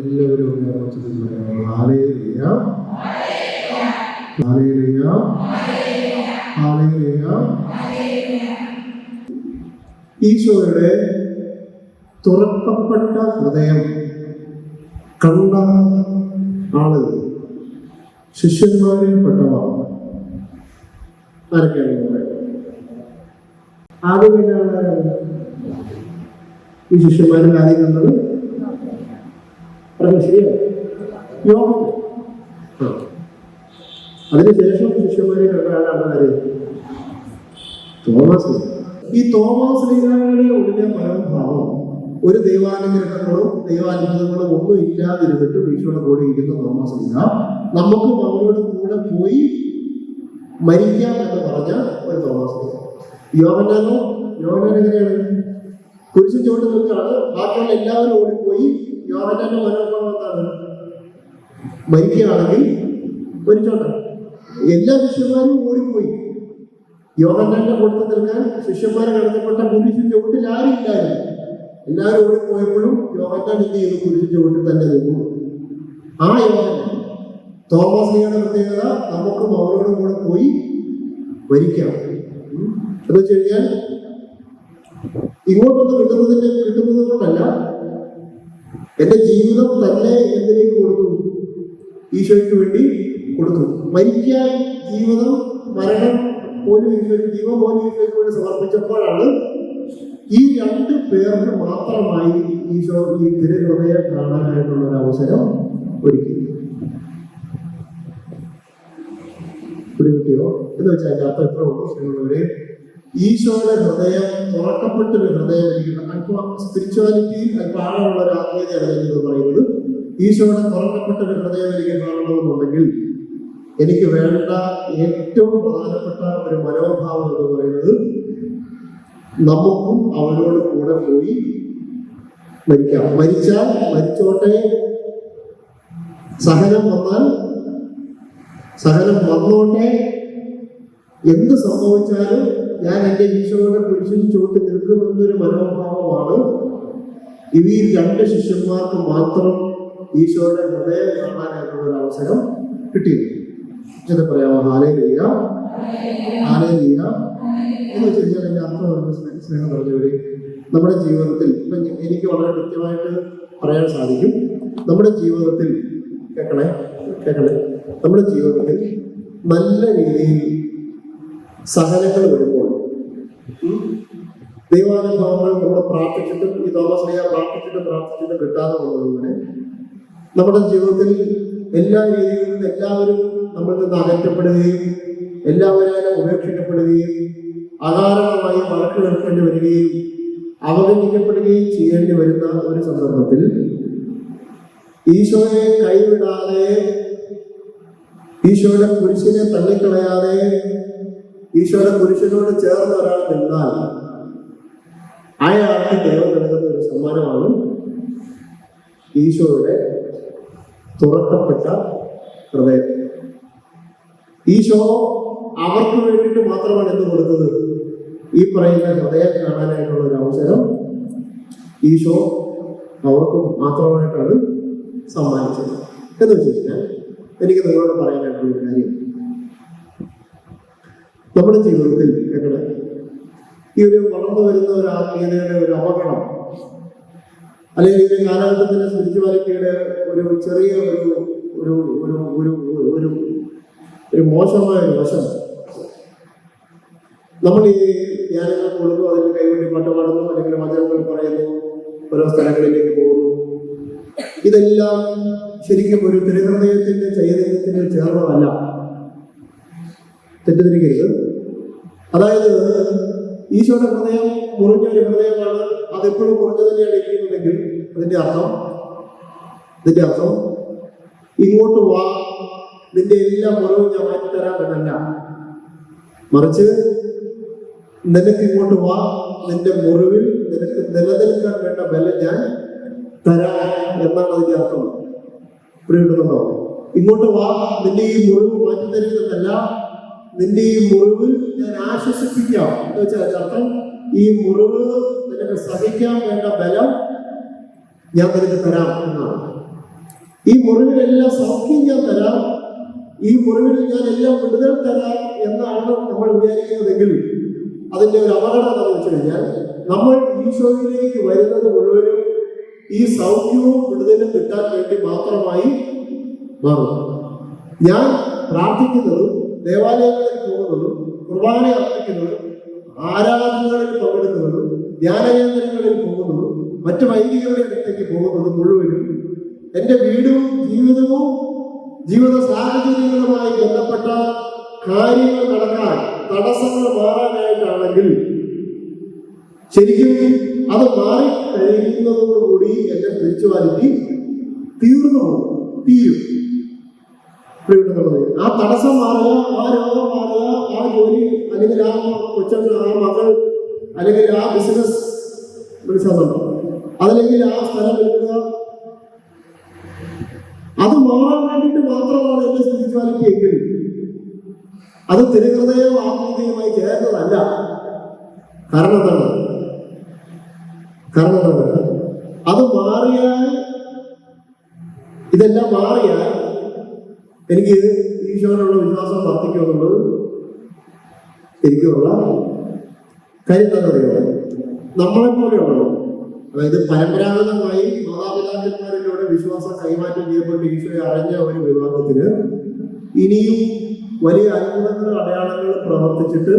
എല്ലാവരും hallelujah hallelujah hallelujah. ഈശോയുടെ തുറക്കപ്പെട്ട ഹൃദയം കണ്ട ആളുകൾ ശിഷ്യന്മാരിൽ പെട്ടവരാണ്. ആരൊക്കെയാണ് പറയുന്നത്? ആദ്യം തന്നെയാണ് ഈ ശിഷ്യന്മാരിൽ ആദ്യം കണ്ടത് ശരിയാണ്, യോഹന്നാൻ. അതിനുശേഷം ശിഷ്യന്മാരെ കണ്ടാണ് ആര്? തോമസ്. ഈ തോമസ് ലീഗയുടെ ഉള്ളിലെ മനോഭാവം ഒരു ദൈവാനുഗ്രഹങ്ങളും ദൈവാത്ഭുതങ്ങളും ഒന്നും ഇല്ലാതിരുന്നിട്ട് ഈശോയുടെ കൂടെ ഇരിക്കുന്ന തോമസ് ലീഗ നമുക്കും അവരോട് കൂടെ പോയി മരിക്കാം എന്ന് പറഞ്ഞ ഒരു തോമസ് ലീഗ. യോഹന്നാൻ എങ്ങനെയാണ്? കുരിശിൽ ചോട്ട് നിൽക്കാണ്, ബാക്കിയുള്ള എല്ലാവരും ഓടിപ്പോയി. യോഹന്നാന്റെ മനോഭാവം എന്താണ്? മരിക്കുകയാണെങ്കിൽ മരിച്ചോട്ടെ. എല്ലാ ശിഷ്യന്മാരും ഓടിപ്പോയി. യോഹന്നാന്റെ കൂട്ടത്തിൽ നിൽക്കാൻ ശിഷ്യന്മാരെ കടത്തപ്പെട്ട കുരിശിൽ ചോട്ടിൽ ആരും ഇല്ലായിരുന്നു. എല്ലാവരും ഓടിപ്പോയപ്പോഴും യോഹന്നാൻ എന്ത് ചെയ്തു? കുരിശിൽ ചോട്ടിൽ തന്നെ നിന്നു. ആ യോഹന്നാൻ തോമസ് ലീഗയുടെ പ്രത്യേകത നമുക്കും അവരോടും കൂടെ പോയി മരിക്കാം എന്ന് വെച്ച് കഴിഞ്ഞാൽ ഇങ്ങോട്ടൊന്ന് കിട്ടുന്നത് കൊണ്ടല്ല, എന്റെ ജീവിതം തന്നെ എന്തിനേക്ക് കൊടുത്തു? ഈശോയ്ക്ക് വേണ്ടി കൊടുത്തു. മരിക്കാൻ ജീവിതം, മരണം പോലും ഈശോയ്ക്ക്, ജീവൻ പോലും ഈശോയ്ക്ക് വേണ്ടി സമർപ്പിച്ചപ്പോഴാണ് ഈ രണ്ട് പേർക്ക് മാത്രമായി ഈശോ ഈ തിരുഹൃദയം കാണാനായിട്ടുള്ള ഒരു അവസരം ഒരുക്കി. കിട്ടിയോ എന്ന് വെച്ചാൽ അതിന്റെ അർത്ഥം എത്ര ഉള്ളവരെ? ഈശോയുടെ ഹൃദയം തുറക്കപ്പെട്ടൊരു ഹൃദയം ഇരിക്കണം. അല്പം സ്പിരിച്വാലിറ്റിയിൽ അല്പം ആഴമുള്ള ഒരു ആത്മീയതയാണ് എന്ന് പറയുന്നത്. ഈശോയുടെ തുറക്കപ്പെട്ടൊരു ഹൃദയം എനിക്ക് കാണണമെന്നുണ്ടെങ്കിൽ എനിക്ക് വേണ്ട ഏറ്റവും പ്രധാനപ്പെട്ട ഒരു മനോഭാവം എന്ന് പറയുന്നത് നമുക്കും അവരോട് കൂടെ പോയി മരിക്കാം. മരിച്ചാൽ മരിച്ചോട്ടെ, സഹനം വന്നാൽ സഹനം വന്നോട്ടെ, എന്ത് സംഭവിച്ചാലും ഞാൻ എൻ്റെ ഈശോയുടെ കുരിശിൽ ചുവട്ടി നിൽക്കുമെന്നൊരു മനോഭാവമാണ് ഈ രണ്ട് ശിഷ്യന്മാർക്ക് മാത്രം ഈശോയുടെ ഹൃദയം കാണാനായിട്ടുള്ള ഒരു അവസരം കിട്ടിയത്. എന്താ പറയാമോ? ഹല്ലേലൂയ ഹല്ലേലൂയ എന്ന് വെച്ച് കഴിഞ്ഞാൽ എൻ്റെ അർത്ഥം സ്നേഹം പറഞ്ഞവര്, നമ്മുടെ ജീവിതത്തിൽ ഇപ്പം എനിക്ക് വളരെ കൃത്യമായിട്ട് പറയാൻ സാധിക്കും. നമ്മുടെ ജീവിതത്തിൽ കേൾക്കണേ നമ്മുടെ ജീവിതത്തിൽ നല്ല രീതിയിൽ സഹനങ്ങൾ വരുമ്പോൾ ദൈവാനുഭവങ്ങൾ നമ്മൾ പ്രാർത്ഥിച്ചിട്ടും ഈ തോമസ് ലീഗ പ്രാർത്ഥിച്ചിട്ടും കിട്ടാതെ പോകുന്നതുപോലെ നമ്മുടെ ജീവിതത്തിൽ എല്ലാ രീതിയിലും എല്ലാവരും നമ്മളിൽ നിന്ന് അകറ്റപ്പെടുകയും എല്ലാവരും ഉപേക്ഷിക്കപ്പെടുകയും അകാരണമായി വഴക്ക് കേൾക്കേണ്ടി വരികയും അവഗണിക്കപ്പെടുകയും ചെയ്യേണ്ടി വരുന്ന ഒരു സന്ദർഭത്തിൽ ഈശോയെ കൈവിടാതെ, ഈശോയുടെ കുരിശിനെ തള്ളിക്കളയാതെ, ഈശോയുടെ കുരിശിനോട് ചേർന്ന് ഒരാൾ നിന്നാൽ അയാൾക്ക് ദൈവം നൽകുന്ന ഒരു സമ്മാനമാണ് ഈശോയുടെ തുറക്കപ്പെട്ട ഹൃദയം. ഈശോ അവർക്ക് വേണ്ടിയിട്ട് മാത്രമാണ് എന്ത് കൊടുത്തത്? ഈ പറയുന്ന ഹൃദയം കാണാനായിട്ടുള്ള ഒരു അവസരം ഈശോ അവർക്ക് മാത്രമായിട്ടാണ് സമ്മാനിച്ചത്. എന്ന് വെച്ച് കഴിഞ്ഞാൽ എനിക്ക് നിങ്ങളോട് പറയാനായിട്ടുള്ള ഒരു കാര്യം, നമ്മുടെ ജീവിതത്തിൽ എങ്ങനെ ഈ ഒരു വളർന്നു വരുന്ന ഒരു ആത്മീയതയുടെ ഒരു അപകടം, അല്ലെങ്കിൽ ഈ കാലഘട്ടത്തിന്റെ സ്പിരിച്വാലിറ്റിയുടെ ഒരു ചെറിയ ഒരു ഒരു ഒരു ഒരു ഒരു മോശമായ ഒരു വശം, നമ്മൾ ഈ ധ്യാനങ്ങൾ കൊടുക്കും, അതിന് കൈകൊണ്ടി പാട്ട് പാടുന്നു, അല്ലെങ്കിൽ വചനങ്ങൾ പറയുന്നു, ഓരോ സ്ഥലങ്ങളിലേക്ക് പോകുന്നു. ഇതെല്ലാം ശരിക്കും ഒരു തിരുഹൃദയത്തിന്റെ ചൈതന്യത്തിന് ചേർന്നതല്ല. തെറ്റിദ്ധരിക്കരുത്. അതായത് ഈശോയുടെ ഹൃദയം മുറിഞ്ഞ ഒരു ഹൃദയമാണ്, അതെപ്പോഴും മുറിഞ്ഞു തന്നെയാണ് ഇരിക്കുന്നതെങ്കിൽ അതിന്റെ അർത്ഥം ഇങ്ങോട്ട് വാ, നിന്റെ എല്ലാ മുറിവും ഞാൻ മാറ്റിത്തരാം എന്നല്ല. മറിച്ച് നിനക്ക് ഇങ്ങോട്ട് വാ, നിന്റെ മുറിവിൽ നിനക്ക് നിലനിൽക്കാൻ വേണ്ട ബലം ഞാൻ തരാം എന്നാണ് അതിന്റെ അർത്ഥം. പ്രിയപ്പെടുന്നുണ്ടോ? ഇങ്ങോട്ട് വാ, നിന്റെ ഈ മുറിവ് മാറ്റിത്തരുന്നതല്ല, നിന്റെ ഈ മുറിവ് ഞാൻ ആശ്വസിപ്പിക്കാം എന്ന് വെച്ചാൽ അതിന്റെ അർത്ഥം ഈ മുറിവ് നിനക്ക് സഹിക്കാൻ വേണ്ട ബലം ഞാൻ നിനക്ക് തരാം എന്നാണ്. ഈ മുറിവിനെല്ലാം സൗഖ്യം ഞാൻ തരാം, ഈ മുറിവിൽ ഞാൻ എല്ലാം വിടുതൽ തരാം എന്നാണ് നമ്മൾ വിചാരിക്കുന്നതെങ്കിൽ അതിന്റെ ഒരു അപകടം എന്താണെന്ന് വെച്ച് കഴിഞ്ഞാൽ നമ്മൾ ഈശോയിലേക്ക് വരുന്നത് മുഴുവനും ഈ സൗഖ്യവും വിടുതലും കിട്ടാൻ വേണ്ടി മാത്രമായി മാറും. ഞാൻ പ്രാർത്ഥിക്കുന്നതും ദേവാലയങ്ങളിൽ പോകുന്നതും കുർബാന അർപ്പിക്കുന്നതും ആരാധനകളിൽ പങ്കെടുക്കുന്നതും ധ്യാനകേന്ദ്രങ്ങളിൽ പോകുന്നതും മറ്റു വൈദികരുടെ അടുത്തേക്ക് പോകുന്നതും മുഴുവനും എൻ്റെ വീടും ജീവിതവും ജീവിത സാഹചര്യങ്ങളുമായി ബന്ധപ്പെട്ട കാര്യങ്ങൾ നടക്കാൻ തടസ്സങ്ങൾ മാറാനായിട്ടാണെങ്കിൽ ശരിക്കും അത് മാറി കഴിയുന്നതോടുകൂടി എൻ്റെ സ്പിരിച്വാലിറ്റി തീരും. ആ തടസ്സം മാറുക, ആ രോഗം മാറുക, ആ ജോലി അല്ലെങ്കിൽ ആ കൊച്ചുങ്ങൾ, ആ മകൾ അല്ലെങ്കിൽ ആ ബിസിനസ് അതല്ലെങ്കിൽ ആ സ്ഥലം എടുക്കുക, അത് മാറാൻ വേണ്ടിയിട്ട് മാത്രമാണ് എന്റെ സ്പിരിച്വാലിറ്റി എങ്കിൽ അത് തിരുഹൃദയവും ആത്മീയതയുമായി ചേർന്നതല്ല. കാരണം എന്താണ്? അത് മാറിയാൽ, ഇതെല്ലാം മാറിയാൽ എനിക്ക് ഈശോയോടുള്ള വിശ്വാസം വർദ്ധിക്കുമെന്നുള്ളത് എനിക്കുള്ള കാര്യം എന്താണെന്നറിയോ? നമ്മളെപ്പോലെയുള്ളൂ, അതായത് പരമ്പരാഗതമായി മാതാപിതാക്കന്മാരിലൂടെ വിശ്വാസം കൈമാറ്റം ചെയ്യപ്പെട്ട് ഈശോയെ അറിഞ്ഞ ഒരു വിഭാഗത്തിന് ഇനിയും വലിയ അത്ഭുതങ്ങളും അടയാളങ്ങളും പ്രവർത്തിച്ചിട്ട്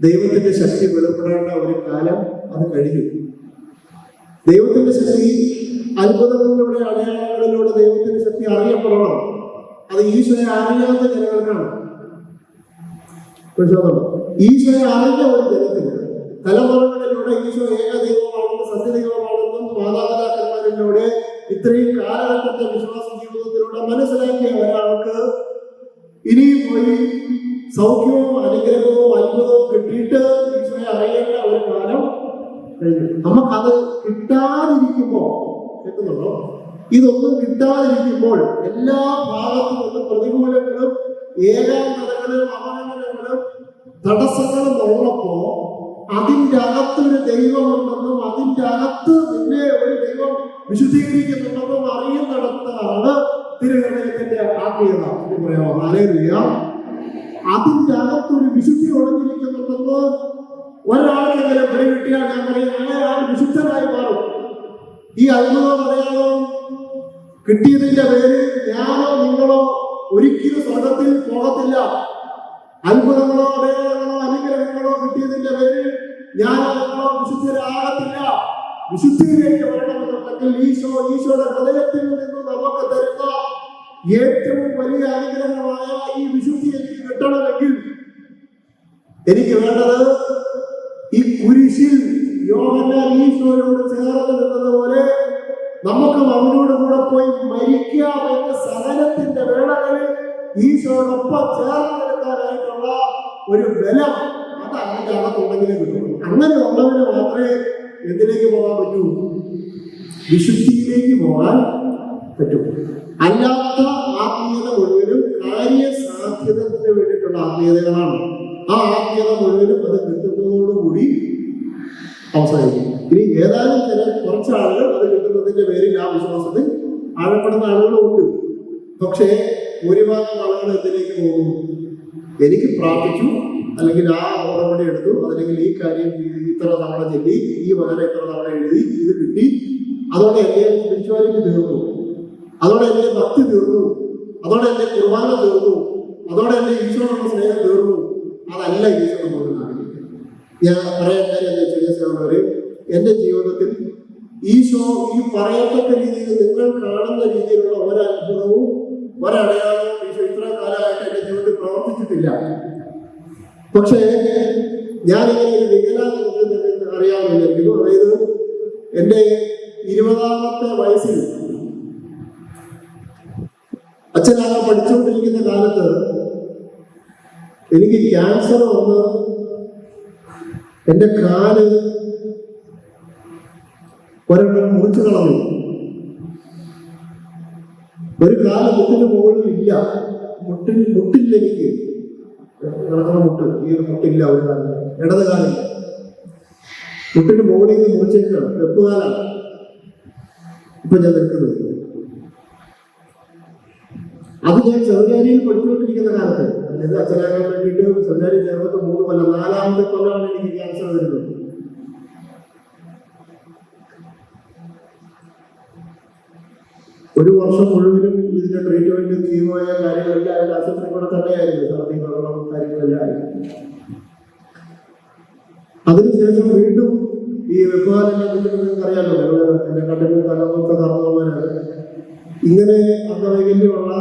ദൈവത്തിന്റെ ശക്തി വെളിപ്പെടേണ്ട ഒരു കാലം അത് കഴിഞ്ഞു. ദൈവത്തിന്റെ ശക്തി അത്ഭുതങ്ങളിലൂടെ അടയാളങ്ങളിലൂടെ ദൈവത്തിന്റെ ശക്തി അറിയപ്പെടണം. അത് ഈശോയെ അറിയാത്ത ജനങ്ങൾക്കാണ്. ഈശോയെ അറിഞ്ഞ ഒരു ജനത്തിന് തലമുറകളിലൂടെ ഈശോ ഏകദൈവമാണെന്നും സത്യദൈവമാണെന്നും മാതാപിതാക്കന്മാരിലൂടെ ഇത്രയും കാലഘട്ടത്തെ വിശ്വാസ ജീവിതത്തിലൂടെ മനസ്സിലാക്കിയ ഒരാൾക്ക് ഇനിയും പോയി സൗഖ്യവും അനുഗ്രഹവും അത്ഭുതവും കിട്ടിയിട്ട് ഈശോയെ അറിയേണ്ട ഒരു കാലം കഴിഞ്ഞു. നമുക്കത് കിട്ടാതിരിക്കുമ്പോ, കേൾക്കുന്നുണ്ടോ? ഇതൊന്നും കിട്ടാതിരിക്കുമ്പോൾ എല്ലാ ഭാഗത്തു നിന്നും പ്രതികൂലങ്ങളും ഏകാന്തതകളും അപകടങ്ങളും തടസ്സങ്ങളും ഉള്ളപ്പോ അതിൻ്റെ അകത്തൊരു ദൈവമുണ്ടെന്നും അതിൻ്റെ അകത്ത് നിന്നെ ഒരു ദൈവം വിശുദ്ധീകരിക്കുന്നുണ്ടെന്നും അറിയുന്നിടത്താണ് തിരുഹൃദയത്തിന്റെ ആത്മീയത. പറയാമോ? ഹല്ലേലൂയ. അതിൻ്റെ അകത്തൊരു വിശുദ്ധി ഒളിഞ്ഞിരിക്കുന്നുണ്ടെന്ന് ഒരാളെങ്കിലും പിടികിട്ടിയാൽ ഞാൻ പറയും, അയാൾ വിശുദ്ധനായി മാറും. ഈ അത്ഭുതം അറിയാമോ കിട്ടിയതിന്റെ പേരിൽ ഞാനോ നിങ്ങളോ ഒരിക്കലും സ്വർഗത്തിൽ പോകത്തില്ല. അത്ഭുതങ്ങളോ അടയാളങ്ങളോ അനുഗ്രഹങ്ങളോ കിട്ടിയതിന്റെ പേരിൽ ഞാനോ നിങ്ങളോ വിശുദ്ധരാകത്തില്ല. വിശുദ്ധിയിലേക്ക് വരണമെന്നുണ്ടെങ്കിൽ ഈശോയുടെ ഹൃദയത്തിൽ നിന്ന് നമുക്ക് തരുന്ന ഏറ്റവും വലിയ അനുഗ്രഹമായ ഈ വിശുദ്ധി എനിക്ക് കിട്ടണമെങ്കിൽ എനിക്ക് വേണ്ടത് ഈ കുരിശിൽ യോഹന്നാൻ ഈശോയോട് ചേർന്ന് നിന്നതുപോലെ നമുക്കും അവനോട് കൂടെ പോയി മരിക്കാം എന്ന സഹനത്തിന്റെ വേളകളിൽ ഈശോയോടൊപ്പം ചേർന്ന് നിൽക്കാനായിട്ടുള്ള ഒരു ബലം അത് അതിന്റെ അകത്തുണ്ടെങ്കിലേ കിട്ടും. അങ്ങനെ ഉള്ളവന് മാത്രമേ എന്തിലേക്ക് പോകാൻ പറ്റൂ? വിശുദ്ധിയിലേക്ക് പോകാൻ പറ്റൂ. അല്ലാത്ത ആത്മീയത മുഴുവനും കാര്യസാധ്യതത്തിന് വേണ്ടിയിട്ടുള്ള ആത്മീയതകളാണ്. ആ ആത്മീയത മുഴുവനും അത് കിട്ടുന്നതോടുകൂടി അവസാനിക്കും. ഇനി ഏതായാലും കുറച്ച് ആളുകൾ അത് കിട്ടുന്നതിന്റെ പേരിൽ ആ വിശ്വാസത്തിൽ ആഴപ്പെടുന്ന ആളുകളും ഉണ്ട്. പക്ഷേ ഭൂരിഭാഗം ആളുകൾ എന്തിലേക്ക് പോകും? എനിക്ക് പ്രാർത്ഥിച്ചു, അല്ലെങ്കിൽ ആ ഓർമ്മ എടുത്തു, അതല്ലെങ്കിൽ ഈ കാര്യം ഇത്ര തവണ ചൊല്ലി, ഈ വചനം ഇത്ര തവണ എഴുതി, ഇത് കിട്ടി, അതോടെ എന്റെ സ്പിരിച്വാലിറ്റി തീർന്നു, അതോടെ എന്റെ ഭക്തി തീർന്നു, അതോടെ എന്റെ കുർബാന തീർന്നു, അതോടെ എന്റെ ഈശോയുടെ സ്നേഹം തീർന്നു. അതല്ല ഈശോ നമ്മൾ കാണിക്കുന്നത്. ഞാൻ പറയാൻ കാര്യം എന്താ വെച്ചാൽ, എന്റെ ജീവിതത്തിൽ ഈശോ ഈ പറയത്തക്ക രീതിയിൽ നിങ്ങൾ കാണുന്ന രീതിയിലുള്ള ഒരത്ഭുതവും ഒരടയാളവും ഈശോ ഇത്ര കാലമായിട്ട് എന്റെ ജീവിതത്തിൽ പ്രവർത്തിച്ചിട്ടില്ല. പക്ഷേ ഞാനിങ്ങനെ ഒരു വികലാംഗ അറിയാമെന്നിരിക്കുന്നു. അതായത് എന്റെ 20ാമത്തെ വയസ്സിൽ അച്ഛനാകെ പഠിച്ചുകൊണ്ടിരിക്കുന്ന കാലത്ത് എനിക്ക് ക്യാൻസർ വന്ന് എന്റെ കാല് ഒരെണ്ണം മുറിച്ചു കളഞ്ഞു. ഒരു കാല് മുട്ടിന് മുകളിൽ ഇല്ല, മുട്ടില്ല. എനിക്ക് നടക്കുന്ന മുട്ട്, ഈ ഒരു മുട്ടില്ല, ഒരു കാലം ഇടത് കാലില്ല. മുട്ടിന് മുകളിൽ മുറിച്ചേക്കാണ്, വെപ്പുകാലാണ് ഇപ്പൊ ഞാൻ നിൽക്കുന്നത്. അത് ഞാൻ സെമിനാരിയിൽ പഠിച്ചുകൊണ്ടിരിക്കുന്ന കാലത്ത്, അതായത് അച്ഛനാകാൻ വേണ്ടിയിട്ട് സെമിനാരി ചേർന്നിട്ട് 3 കൊല്ലം, 4ാമത്തെ കൊല്ലമാണ് എനിക്ക് ക്യാൻസർ വരുന്നത്. ഒരു വർഷം മുഴുവനും ഇതിന്റെ ട്രീറ്റ്മെന്റ് കീമോയ കാര്യങ്ങളെല്ലാം അതിന്റെ ആശുപത്രി കൂടെ തന്നെയായിരുന്നു, ഛർദി ബഹളം കാര്യങ്ങളെല്ലാം ആയിരുന്നു. അതിനുശേഷം വീണ്ടും ഈ വെപ്പാലെല്ലാം നിങ്ങൾക്ക് അറിയാമല്ലോ, ഞങ്ങൾ എന്റെ കണ്ണിന് തലമൊക്കെ കറന്നുപോകാനാണ്. ഇങ്ങനെ അംഗവൈകല്യമുള്ള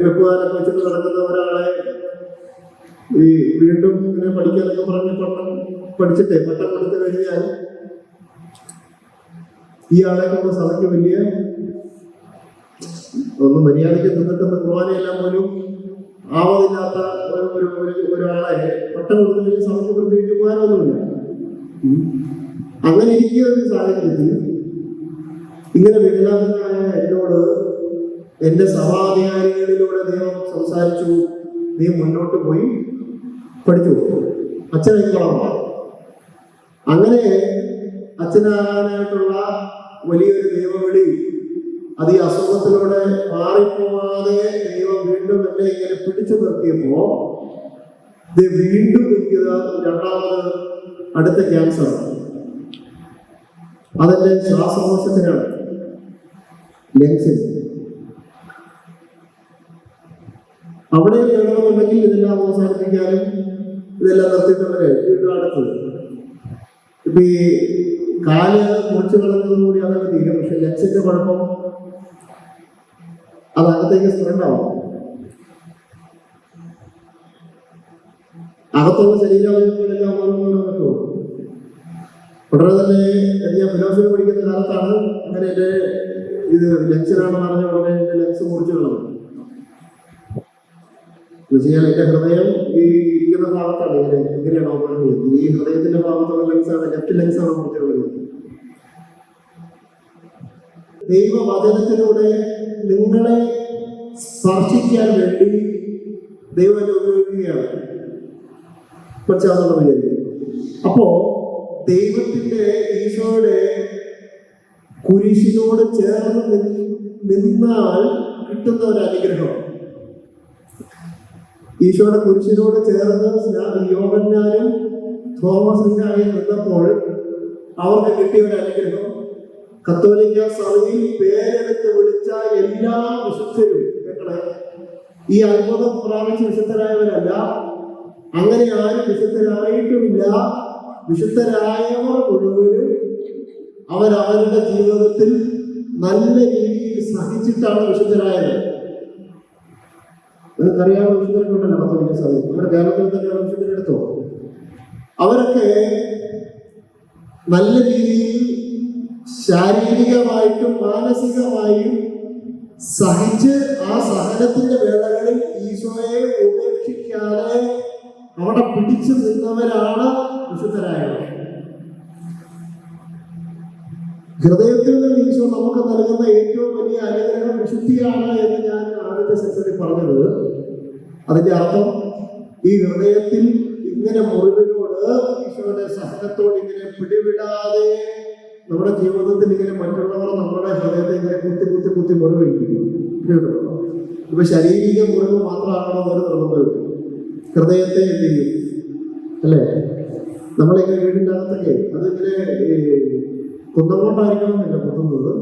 വെപ്പുകാരൊക്കെ വെച്ചിട്ട് നടക്കുന്ന ഒരാളെ ഈ വീണ്ടും ഇങ്ങനെ പഠിക്കാനൊക്കെ പറഞ്ഞ് പഠിച്ചിട്ടേ പട്ടം കൊടുത്തു കഴിഞ്ഞാൽ ഈ ആളെ കൊണ്ട് സഭയ്ക്ക് വലിയ ഒന്ന് മര്യാദയ്ക്ക് നിന്നിട്ടുന്ന കുർബാനയെല്ലാം പോലും ആവതില്ലാത്ത ഒരാളെ പട്ടം കൊടുത്തു കഴിഞ്ഞാൽ സഭയ്ക്ക് പ്രത്യേകിച്ച് പോകാനൊന്നുമില്ല. അങ്ങനെ ഇരിക്കുന്ന ഒരു സാഹചര്യത്തിൽ ഇങ്ങനെ വികലാംഗനായ എന്നോട് എന്റെ സഭാധികാരികളിലൂടെ ദൈവം സംസാരിച്ചു, നീ മുന്നോട്ട് പോയി പഠിച്ചു, അച്ഛനേക്കോളം. അങ്ങനെ അച്ഛനാകാനായിട്ടുള്ള വലിയൊരു ദൈവവിളി അത് ഈ അസുഖത്തിലൂടെ മാറിപ്പോവാതെ ദൈവം വീണ്ടും എന്നെ ഇങ്ങനെ പിടിച്ചു നിർത്തിയപ്പോ വീണ്ടും എനിക്ക് 2ാമത് അടുത്ത ക്യാൻസർ. അതെന്റെ ശ്വാസകോശത്തിനാണ്, ലങ്സിൽ. അവിടെ വേണമെന്നുണ്ടെങ്കിൽ ഇതെല്ലാം അവസാനിപ്പിക്കാനും ഇതെല്ലാം നിർത്തിയിട്ടുള്ളവരെ വീണ്ടും അടുത്തത്. ഇപ്പൊ ഈ കാല് മുറിച്ചു കളഞ്ഞതോടുകൂടി അതൊക്കെ തീരും. പക്ഷെ ലങ്സിന്റെ കുഴപ്പം അതകത്തേക്ക് സ്പ്രെഡ് ആവും. അകത്തുള്ള ശരീരാവയവങ്ങളെല്ലാം ഓരോന്നോരോ ഉടനെ തന്നെ ഞാൻ ഫിലോസഫി പഠിക്കുന്ന കാലത്താണ് അങ്ങനെ എന്റെ ഇത് ലങ്സിനാണെന്ന് പറഞ്ഞ ഉടനെ എന്റെ ലങ്സ് മുറിച്ചു കളഞ്ഞു. ചെയ്യാൻ എന്റെ ഹൃദയം ഈ ഇരിക്കുന്ന ഭാഗത്താണ് ഇങ്ങനെയാണ് ഓപ്പറേഷൻ ചെയ്യുന്നത്. ഈ ഹൃദയത്തിന്റെ ഭാഗത്തുള്ള ലങ്സാണ്, ലെഫ്റ്റ് ലങ്സാണ് മുറിച്ചുള്ളത്. ദൈവവചനത്തിലൂടെ നിങ്ങളെ സ്പർശിക്കാൻ വേണ്ടി ദൈവം എന്നെ ഉപയോഗിക്കുകയാണ്. മനസ്സിലാവുന്ന വിചാരിക്കും. അപ്പോ ദൈവത്തിന്റെ ഈശോയുടെ കുരിശിനോട് ചേർന്ന് നിന്നാൽ കിട്ടുന്ന ഒരു അനുഗ്രഹം. ഈശോയുടെ കുരിശിനോട് ചേർന്ന് യോഹന്നാനും തോമസ് ലീഹായും നിന്നപ്പോൾ അവർക്ക് കിട്ടിയ ഒരു അനുഗ്രഹം, കത്തോലിക്ക സഭയിൽ പേരെടുത്ത് വിളിച്ച എല്ലാ വിശുദ്ധരും കേട്ടെ, ഈ അത്ഭുതം പ്രാപിച്ച് വിശുദ്ധരായവരല്ല, അങ്ങനെ ആരും വിശുദ്ധരായിട്ടുമില്ല. വിശുദ്ധരായവർ മുഴുവനും അവരവരുടെ ജീവിതത്തിൽ നല്ല രീതിയിൽ സഹിച്ചിട്ടാണ് വിശുദ്ധരായത്. നിങ്ങൾക്കറിയാവുന്ന വിശുദ്ധരുണ്ടല്ലോ കത്തോലിക്ക സഭയിൽ, നമ്മുടെ കേരളത്തിൽ തന്നെ വിശുദ്ധരെടുത്തോ. അവരൊക്കെ നല്ല രീതിയിൽ ശാരീരികമായിട്ടും മാനസികമായും സഹിച്ച് ആ സഹനത്തിന്റെ വേളകളിൽ ഈശോയെ ഉപേക്ഷിക്കാതെ അവിടെ പിടിച്ചു നിന്നവരാണ് വിശുദ്ധരായവർ. ഹൃദയത്തിൽ നിന്ന് ഈശോ നമുക്ക് നൽകുന്ന ഏറ്റവും വലിയ അനുഗ്രഹം വിശുദ്ധിയാണ് എന്ന് ഞാൻ ആദ്യത്തെ സെഷനിൽ പറഞ്ഞത്. അതിന്റെ അർത്ഥം ഈ ഹൃദയത്തിൽ ഇങ്ങനെ മുറിവിനോട് ഈശോയുടെ സഹനത്തോട് ഇങ്ങനെ പിടിവിടാതെ നമ്മുടെ ജീവിതത്തിൽ ഇങ്ങനെ മറ്റുള്ളവർ നമ്മുടെ ഹൃദയത്തെ ഇങ്ങനെ കുത്തി മുറിവെക്കും. ഇപ്പൊ ശാരീരിക മുറിവ് മാത്രമാണോ ഒരു നിർബന്ധം? ഹൃദയത്തെ എന്ത് ചെയ്യും അല്ലേ? നമ്മളിങ്ങനെ വീടിൻ്റെ അകത്തൊക്കെ അതിങ്ങനെ കുന്നങ്ങോട്ടായിരിക്കണമെന്നില്ല കുത്തുന്നത്,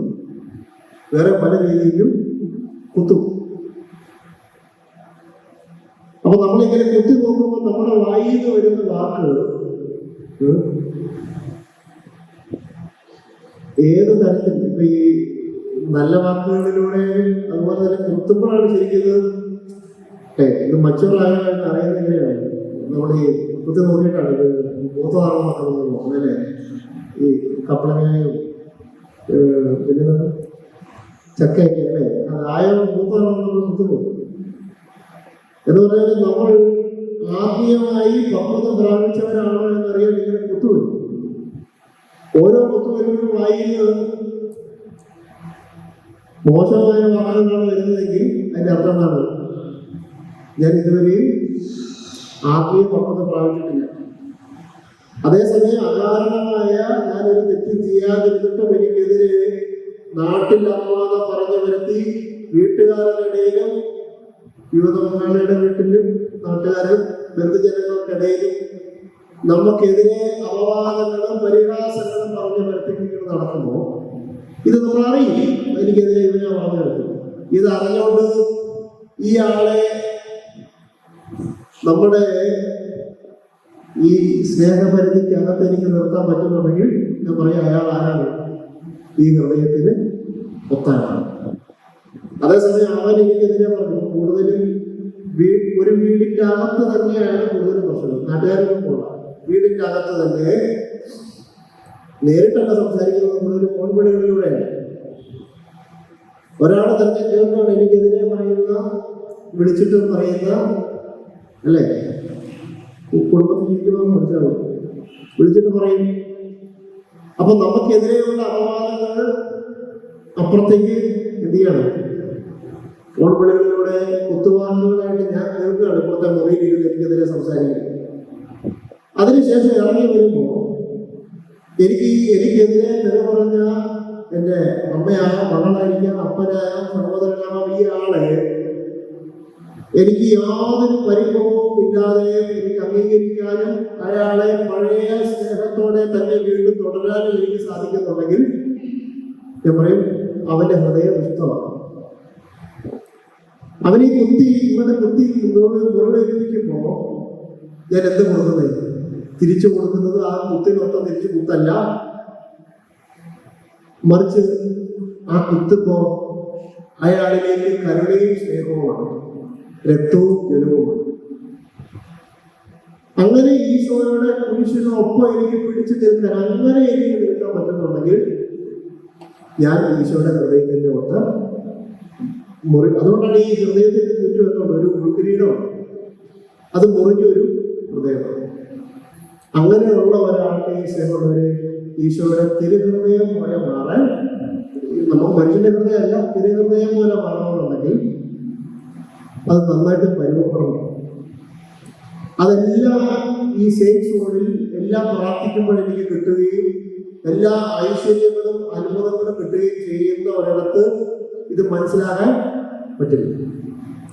വേറെ പല രീതിയിലും കുത്തും. അപ്പൊ നമ്മളിങ്ങനെ കുത്തി നോക്കുമ്പോൾ നമ്മുടെ വായിൽ നിന്ന് വരുന്ന വാക്ക് ഏത് തരത്തിൽ, ഇപ്പൊ ഈ നല്ല വാക്കുകളിലൂടെ അതുപോലെ തന്നെ കുത്തുമ്പോഴാണ് ശരിക്കും ഇത് മച്ചുവറായെന്ന് അറിയുന്നത് എങ്ങനെയാണ്? നമ്മൾ ഈ കുത്തി നോക്കിയിട്ടാണ് ഇത് മൂത്തതാണോ നോക്കുന്നത് അല്ലേ? ഈ കപ്പളങ്ങായും പിന്നെ ചക്കയൊക്കെ അല്ലേ, അതായോ മൂത്തതാണോ നമ്മൾ കുത്തുപോകും എന്ന് പറഞ്ഞാൽ നമ്മൾ ആത്മീയമായി പക്വത പ്രാപിച്ചവരാണോ എന്നറിയാൻ ഇങ്ങനെ കുത്തുവരും. ഓരോ കുത്തുവരുമ്പോഴും വായിന്ന് മോശമായ വാഹനങ്ങളാണ് വരുന്നതെങ്കിൽ അതിന്റെ അർത്ഥം എന്താണ്? ഞാൻ ഇതുവരെയും ആത്മീയ പക്വത പ്രാപിച്ചിട്ടില്ല. അതേസമയം അകാരണമായ ഞാനൊരു തെറ്റ് ചെയ്യാതിരുന്നിട്ടും എനിക്കെതിരെ നാട്ടിൽ അപവാദം പറഞ്ഞു വരുത്തി വീട്ടുകാരുടെ ഇടയിലും യുവതങ്ങളുടെ വീട്ടിലും നാട്ടുകാരും ബന്ധുജനങ്ങൾക്കിടയിലും നമുക്കെതിരെ അപവാദങ്ങളും പരിഹാസങ്ങളും പറഞ്ഞ് വരുത്തിക്കുന്നത് നടക്കുമ്പോൾ ഇത് നമ്മൾ അറിയും. എനിക്കെതിരെ ഇവനെ പറഞ്ഞെടുത്തു. ഇത് അറിഞ്ഞുകൊണ്ട് ഈ ആളെ നമ്മുടെ ഈ സ്നേഹപരിധിക്കകത്ത് എനിക്ക് നിർത്താൻ പറ്റുന്നുണ്ടെങ്കിൽ ഞാൻ പറയാം, അയാൾ ആരാണ്? ഈ ഹൃദയത്തിന് ഒത്താനാണ്. അതേസമയം അവൻ എനിക്കെതിരെ പറഞ്ഞു. കൂടുതലും ഒരു വീടിന്റെ അകത്ത് തന്നെയാണ് കൂടുതലും പ്രശ്നം. നാട്ടുകാരൊന്നും പോകാം. വീടിന്റെ അകത്ത് തന്നെ നേരിട്ടല്ല സംസാരിക്കുന്നത്, നമ്മളൊരു ഫോൺ വിളികളിലൂടെയാണ്. ഒരാൾ തന്നെ കേൾക്കണം എനിക്കെതിരെ പറയുന്ന, വിളിച്ചിട്ട് പറയുന്ന, അല്ലേ, കുടുംബത്തിലിരിക്കണമെന്ന് മനസ്സിലാവും, വിളിച്ചിട്ട് പറയും. അപ്പൊ നമുക്കെതിരെയുള്ള അപവാദങ്ങൾ അപ്പുറത്തേക്ക് എന്ത് ചെയ്യണം? ഫോൺ വിളികളിലൂടെ കുത്തുവാക്കുകളായിട്ട് ഞാൻ കേൾക്കുകയാണ്. ഇപ്പോഴത്തെ മുറിയിലിരുന്ന് എനിക്കെതിരെ സംസാരിക്കുന്നത്. അതിനുശേഷം ഇറങ്ങി വരുമ്പോ എനിക്കെതിരെ തെളിവ് പറഞ്ഞ എന്റെ അമ്മയാകാം, മകളായിരിക്കാം, അപ്പനാകാം, സഹോദരനാകാം, ഈ ആളെ എനിക്ക് യാതൊരു പരിഭവവും ഇല്ലാതെ എനിക്ക് അംഗീകരിക്കാനും അയാളെ പഴയ സ്നേഹത്തോടെ തന്നെ വീണ്ടും തുടരാനും എനിക്ക് സാധിക്കുന്നുണ്ടെങ്കിൽ ഞാൻ പറയും അവന്റെ ഹൃദയം ഇഷ്ടമാണ്. അവനെ ഇവനെ കുത്തി മുറിവേൽപ്പിക്കുമ്പോ ഞാൻ എന്ത് കൊടുക്കുന്നത്? തിരിച്ചു കൊടുക്കുന്നത് ആ കുത്തിനൊത്ത തിരിച്ചു കുത്തല്ല, മറിച്ച് ആ കുത്തിപ്പോ അയാളിലേക്ക് കരുണയും സ്നേഹവുമാണ്, രക്തവും ജലവുമാണ്. അങ്ങനെ ഈശോയുടെ കുരിശിനൊപ്പം എനിക്ക് പിടിച്ചു നിൽക്കാൻ, അങ്ങനെ എനിക്ക് നിൽക്കാൻ പറ്റുന്നുണ്ടെങ്കിൽ ഞാൻ ഈശോയുടെ ഹൃദയത്തിന്റെ ഒത്ത അതുകൊണ്ടാണ് ഈ ഹൃദയത്തിന്റെ ചുറ്റും എത്തുന്നത് ഒരു ഉൾക്കിരീടമാണ്. അത് മുറിഞ്ഞൊരു ഹൃദയമാണ്. അങ്ങനെയുള്ള ഒരാൾക്ക് ഈ സ്നേഹമുള്ളവരെ ഈശോയുടെ തിരുഹൃദയം പോലെ മാറാൻ, നമുക്ക് മനുഷ്യന്റെ ഹൃദയമല്ല, തിരുഹൃദയം പോലെ മാറണമെന്നുണ്ടെങ്കിൽ അത് നന്നായിട്ട് പരിവർത്തനം. അതെല്ലാം ഈ സെയിം സോണിൽ എല്ലാം പ്രാർത്ഥിക്കുമ്പോൾ എനിക്ക് കിട്ടുകയും എല്ലാ ഐശ്വര്യങ്ങളും അത്ഭുതങ്ങളും കിട്ടുകയും ചെയ്യുന്ന ഒരിടത്ത് ഇത് മനസ്സിലാക്കാൻ പറ്റില്ല.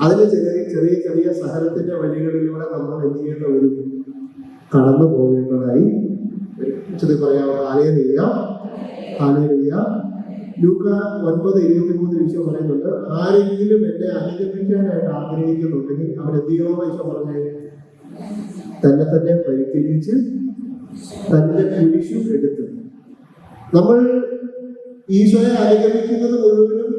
അതിന് ചെറിയ ചെറിയ സഹനത്തിന്റെ വഴികളിലൂടെ നമ്മൾ എന്ത് ചെയ്യേണ്ട വരും? കടന്നു പോകേണ്ടതായി പറയാം. Hallelujah, hallelujah. ലൂക്ക 9:23 ഈശോ പറയുന്നുണ്ട്, ആരെങ്കിലും എന്നെ അനുഗമിക്കാനായിട്ട് ആഗ്രഹിക്കുന്നുണ്ടെങ്കിൽ അവൻ എന്ത് ചെയ്യണമെന്ന് ഈശോ പറഞ്ഞേ? തന്നെ തന്നെ പരിത്യജിച്ച് തന്റെ കുരിശും എടുത്ത്. നമ്മൾ ഈശോയെ അനുഗമിക്കുന്നത് മുഴുവനും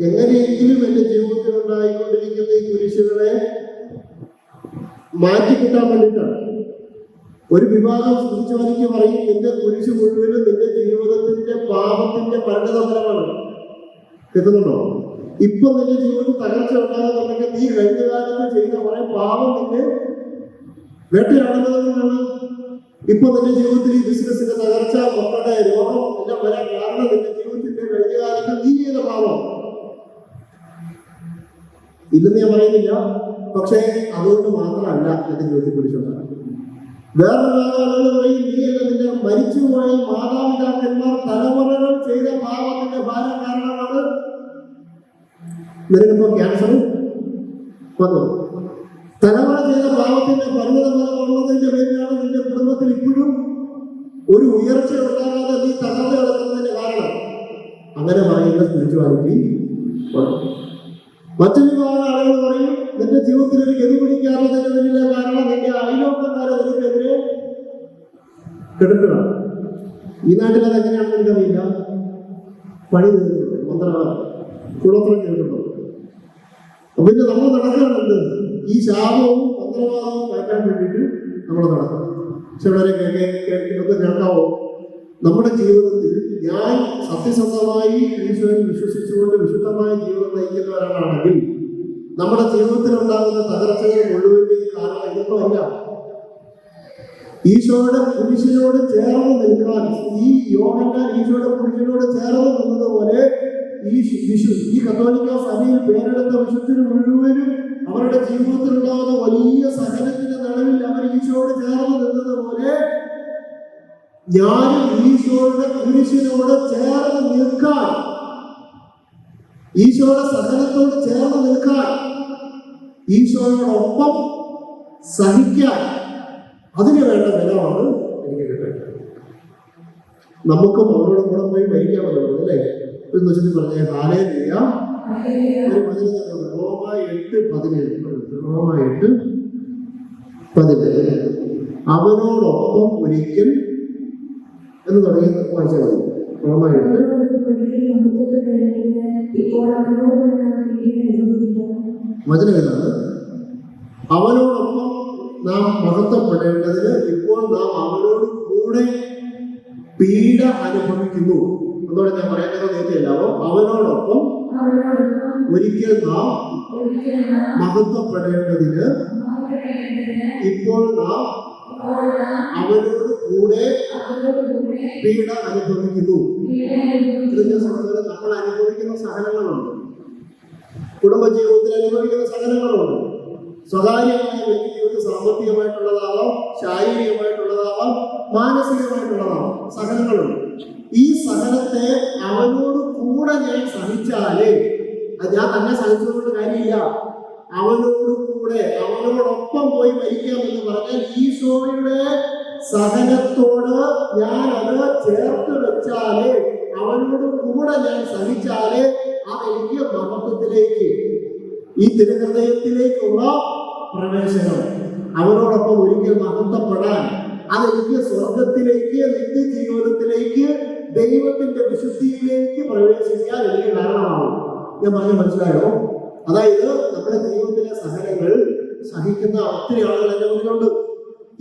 എങ്ങനെയെങ്കിലും എന്റെ ജീവിതത്തിൽ ഉണ്ടായിക്കൊണ്ടിരിക്കുന്ന ഈ കുരിശുകളെ മാറ്റിക്കിട്ടാൻ വേണ്ടിയിട്ടാണ്. ഒരു വിഭാഗം സ്പിരിച്വാലിറ്റി പറയും നിന്റെ കുരിശ് മുഴുവനും നിന്റെ ജീവിതത്തിന്റെ പാപത്തിന്റെ പരിണതഫലമാണ്. കേൾക്കുന്നുണ്ടോ? ഇപ്പൊ നിന്റെ ജീവിതത്തിൽ തകർച്ച ഉണ്ടാകുന്നുണ്ടെങ്കിൽ നീ കഴിഞ്ഞ കാലത്ത് ചെയ്ത കുറെ പാപം നിന്നെ വേട്ടയാടുന്നതെന്നാണ്. ഇപ്പൊ നിന്റെ ജീവിതത്തിൽ ഈ ബിസിനസിന്റെ തകർച്ച, മക്കളുടെ രോഗം എല്ലാം വരാൻ കാരണം നിന്റെ ജീവിതത്തിന്റെ കഴിഞ്ഞ കാലത്ത് നീ ചെയ്ത പാപം ഇല്ലെന്ന് ഞാൻ പറയുന്നില്ല. പക്ഷേ അതുകൊണ്ട് മാത്രമല്ല എന്റെ ജീവിതത്തിൽ കുരിശുണ്ടാകും. വേറൊരു ആളുകൾ പറയും നീയല്ല നിന്റെ മരിച്ചുപോയ മാതാപിതാക്കന്മാർ തലമുറകൾ ചെയ്ത പാപത്തിന്റെ ഭാരം കാരണമാണ് നിനക്കിപ്പോ ക്യാൻസർ വന്നു. തലമുറ ചെയ്ത പാപത്തിന്റെ പരിണതഫലമുള്ളതിന്റെ പേരിലാണ് നിന്റെ കുടുംബത്തിൽ ഇപ്പോഴും ഒരു ഉയർച്ച ഉണ്ടാകാതെ നീ തകർന്നു കിടക്കുന്നതിന്റെ കാരണം. അങ്ങനെ പറയുന്ന സ്പിരിച്വാലിറ്റി. മറ്റൊരു വിഭാഗം ആളുകൾ പറയും നിന്റെ ജീവിതത്തിൽ ഒരു ഗതി പിടിക്കാത്തതിന്റെ പിന്നിലെ കാരണം നിന്റെ അയലോക്കക്കാരെ നിനക്കെതിരെ കെടുക്കണം. ഈ നാട്ടിൽ അതെങ്ങനെയാണെന്ന് എനിക്കറിയില്ല. പണി തീർന്നിട്ടുണ്ട്, മന്ത്രവാദം, കുളത്രം കേട്ടിട്ടുണ്ട്. അപ്പൊ പിന്നെ നമ്മൾ നടക്കാറുണ്ട് ഈ ശാപവും മന്ത്രവാദവും കേൾക്കാൻ വേണ്ടിയിട്ട് നമ്മൾ നടക്കും. പക്ഷെ വളരെ കേൾക്കുന്നത് കേൾക്കാവോ? നമ്മുടെ ജീവിതത്തിൽ ഞാൻ സത്യസന്ധമായി ഈശോയിൽ വിശ്വസിച്ചുകൊണ്ട് വിശുദ്ധമായ ജീവിതം നയിക്കുന്നവരാണെങ്കിൽ നമ്മുടെ ജീവിതത്തിൽ ഉണ്ടാകുന്ന തകർച്ചകൾ മുഴുവൻ്റെയും കാരണം ഇതൊക്കെ അല്ല. ഈശോയുടെ കുരിശിനോട് ചേർന്ന് നിൽക്കാൻ ഈ യോഹന്നാൻ ഈശോയുടെ കുരിശിനോട് ചേർന്ന് നിന്നതുപോലെ ഈ കത്തോലിക്ക സഭയിൽ പേരെടുത്ത വിശുദ്ധന് മുഴുവനും അവരുടെ ജീവിതത്തിൽ ഉണ്ടാകുന്ന വലിയ സഹനത്തിന്റെ നടുവിൽ അവർ ഈശോയോട് ചേർന്ന് നിന്നതുപോലെ ഞാനും ഈശോയുടെ കുരിശിനോട് ചേർന്ന് നിൽക്കാൻ ഈശോയുടെ സഹനത്തോട് ചേർന്ന് നിൽക്കാൻ, ഈശോയോടൊപ്പം സഹിക്കാൻ, അതിന് വേണ്ട ബലമാണ് എനിക്ക് കിട്ടേണ്ടത്. നമുക്കും അവരോട് കൂടെ പോയി മരിക്കാമല്ലോ അല്ലേ? ഒരു നിശ്ചിതി പറഞ്ഞേ ഹല്ലേലൂയ. ഒരു വചനം റോമ 8:17. റോമ 8:17 അവനോടൊപ്പം ഒരിക്കൽ എന്ന് തുടങ്ങി വായിച്ചാൽ മതി. റോമ 8 വചനം ഇതാണ്: അവനോടൊപ്പം നാം മഹത്വപ്പെടേണ്ടതിന് ഇപ്പോൾ നാം അവനോട് കൂടെ പീഡ അനുഭവിക്കുന്നു. എന്നോട് ഞാൻ പറയുന്നത് നേരത്തെയല്ലാവോ? അവനോടൊപ്പം ഒരിക്കൽ നാം മഹത്വപ്പെടേണ്ടതിന് ഇപ്പോൾ നാം അവനോട് കൂടെ പീഡ അനുഭവിക്കുന്നു. നമ്മൾ അനുഭവിക്കുന്ന സഹനങ്ങളുണ്ട്, കുടുംബജീവിതത്തിൽ അനുഭവിക്കുന്ന സഹനങ്ങളുണ്ട്. സ്വകാര്യമായ വ്യക്തി ജീവിതത്തിൽ സാമ്പത്തികമായിട്ടുള്ളതാവാം, ശാരീരികമായിട്ടുള്ളതാവാം, മാനസികമായിട്ടുള്ളതാവാം സഹനങ്ങളുണ്ട്. ഈ സഹനത്തെ അവനോട് കൂടെ ഞാൻ സഹിച്ചാലേ, ഞാൻ തന്നെ സഹിച്ചതുകൊണ്ട് കാര്യമില്ല, അവനോട് കൂടെ അവനോടൊപ്പം പോയി മരിക്കാമെന്ന് പറഞ്ഞാൽ ഈശോയുടെ സഹനത്തോട് ഞാൻ അത് ചേർത്ത് വെച്ചാലേ, അവനോട് കൂടെ ഞാൻ സഹിച്ചാലേ അതെനിക്ക് മഹത്വത്തിലേക്ക്, ഈ തിരുഹൃദയത്തിലേക്കുള്ള പ്രവേശനം, അവനോടൊപ്പം ഒരിക്കൽ മഹത്വപ്പെടാൻ, അതെനിക്ക് സ്വർഗത്തിലേക്ക്, നിത്യജീവിതത്തിലേക്ക്, ദൈവത്തിന്റെ വിശുദ്ധിയിലേക്ക് പ്രവേശിക്കാൻ എനിക്ക് കാരണമാവും. ഞാൻ പറഞ്ഞ മനസ്സിലായോ? അതായത് നമ്മുടെ ജീവിതത്തിലെ സഹനങ്ങൾ സഹിക്കുന്ന ഒത്തിരി ആളുകൾ എന്റെ മുന്നിലുണ്ട്.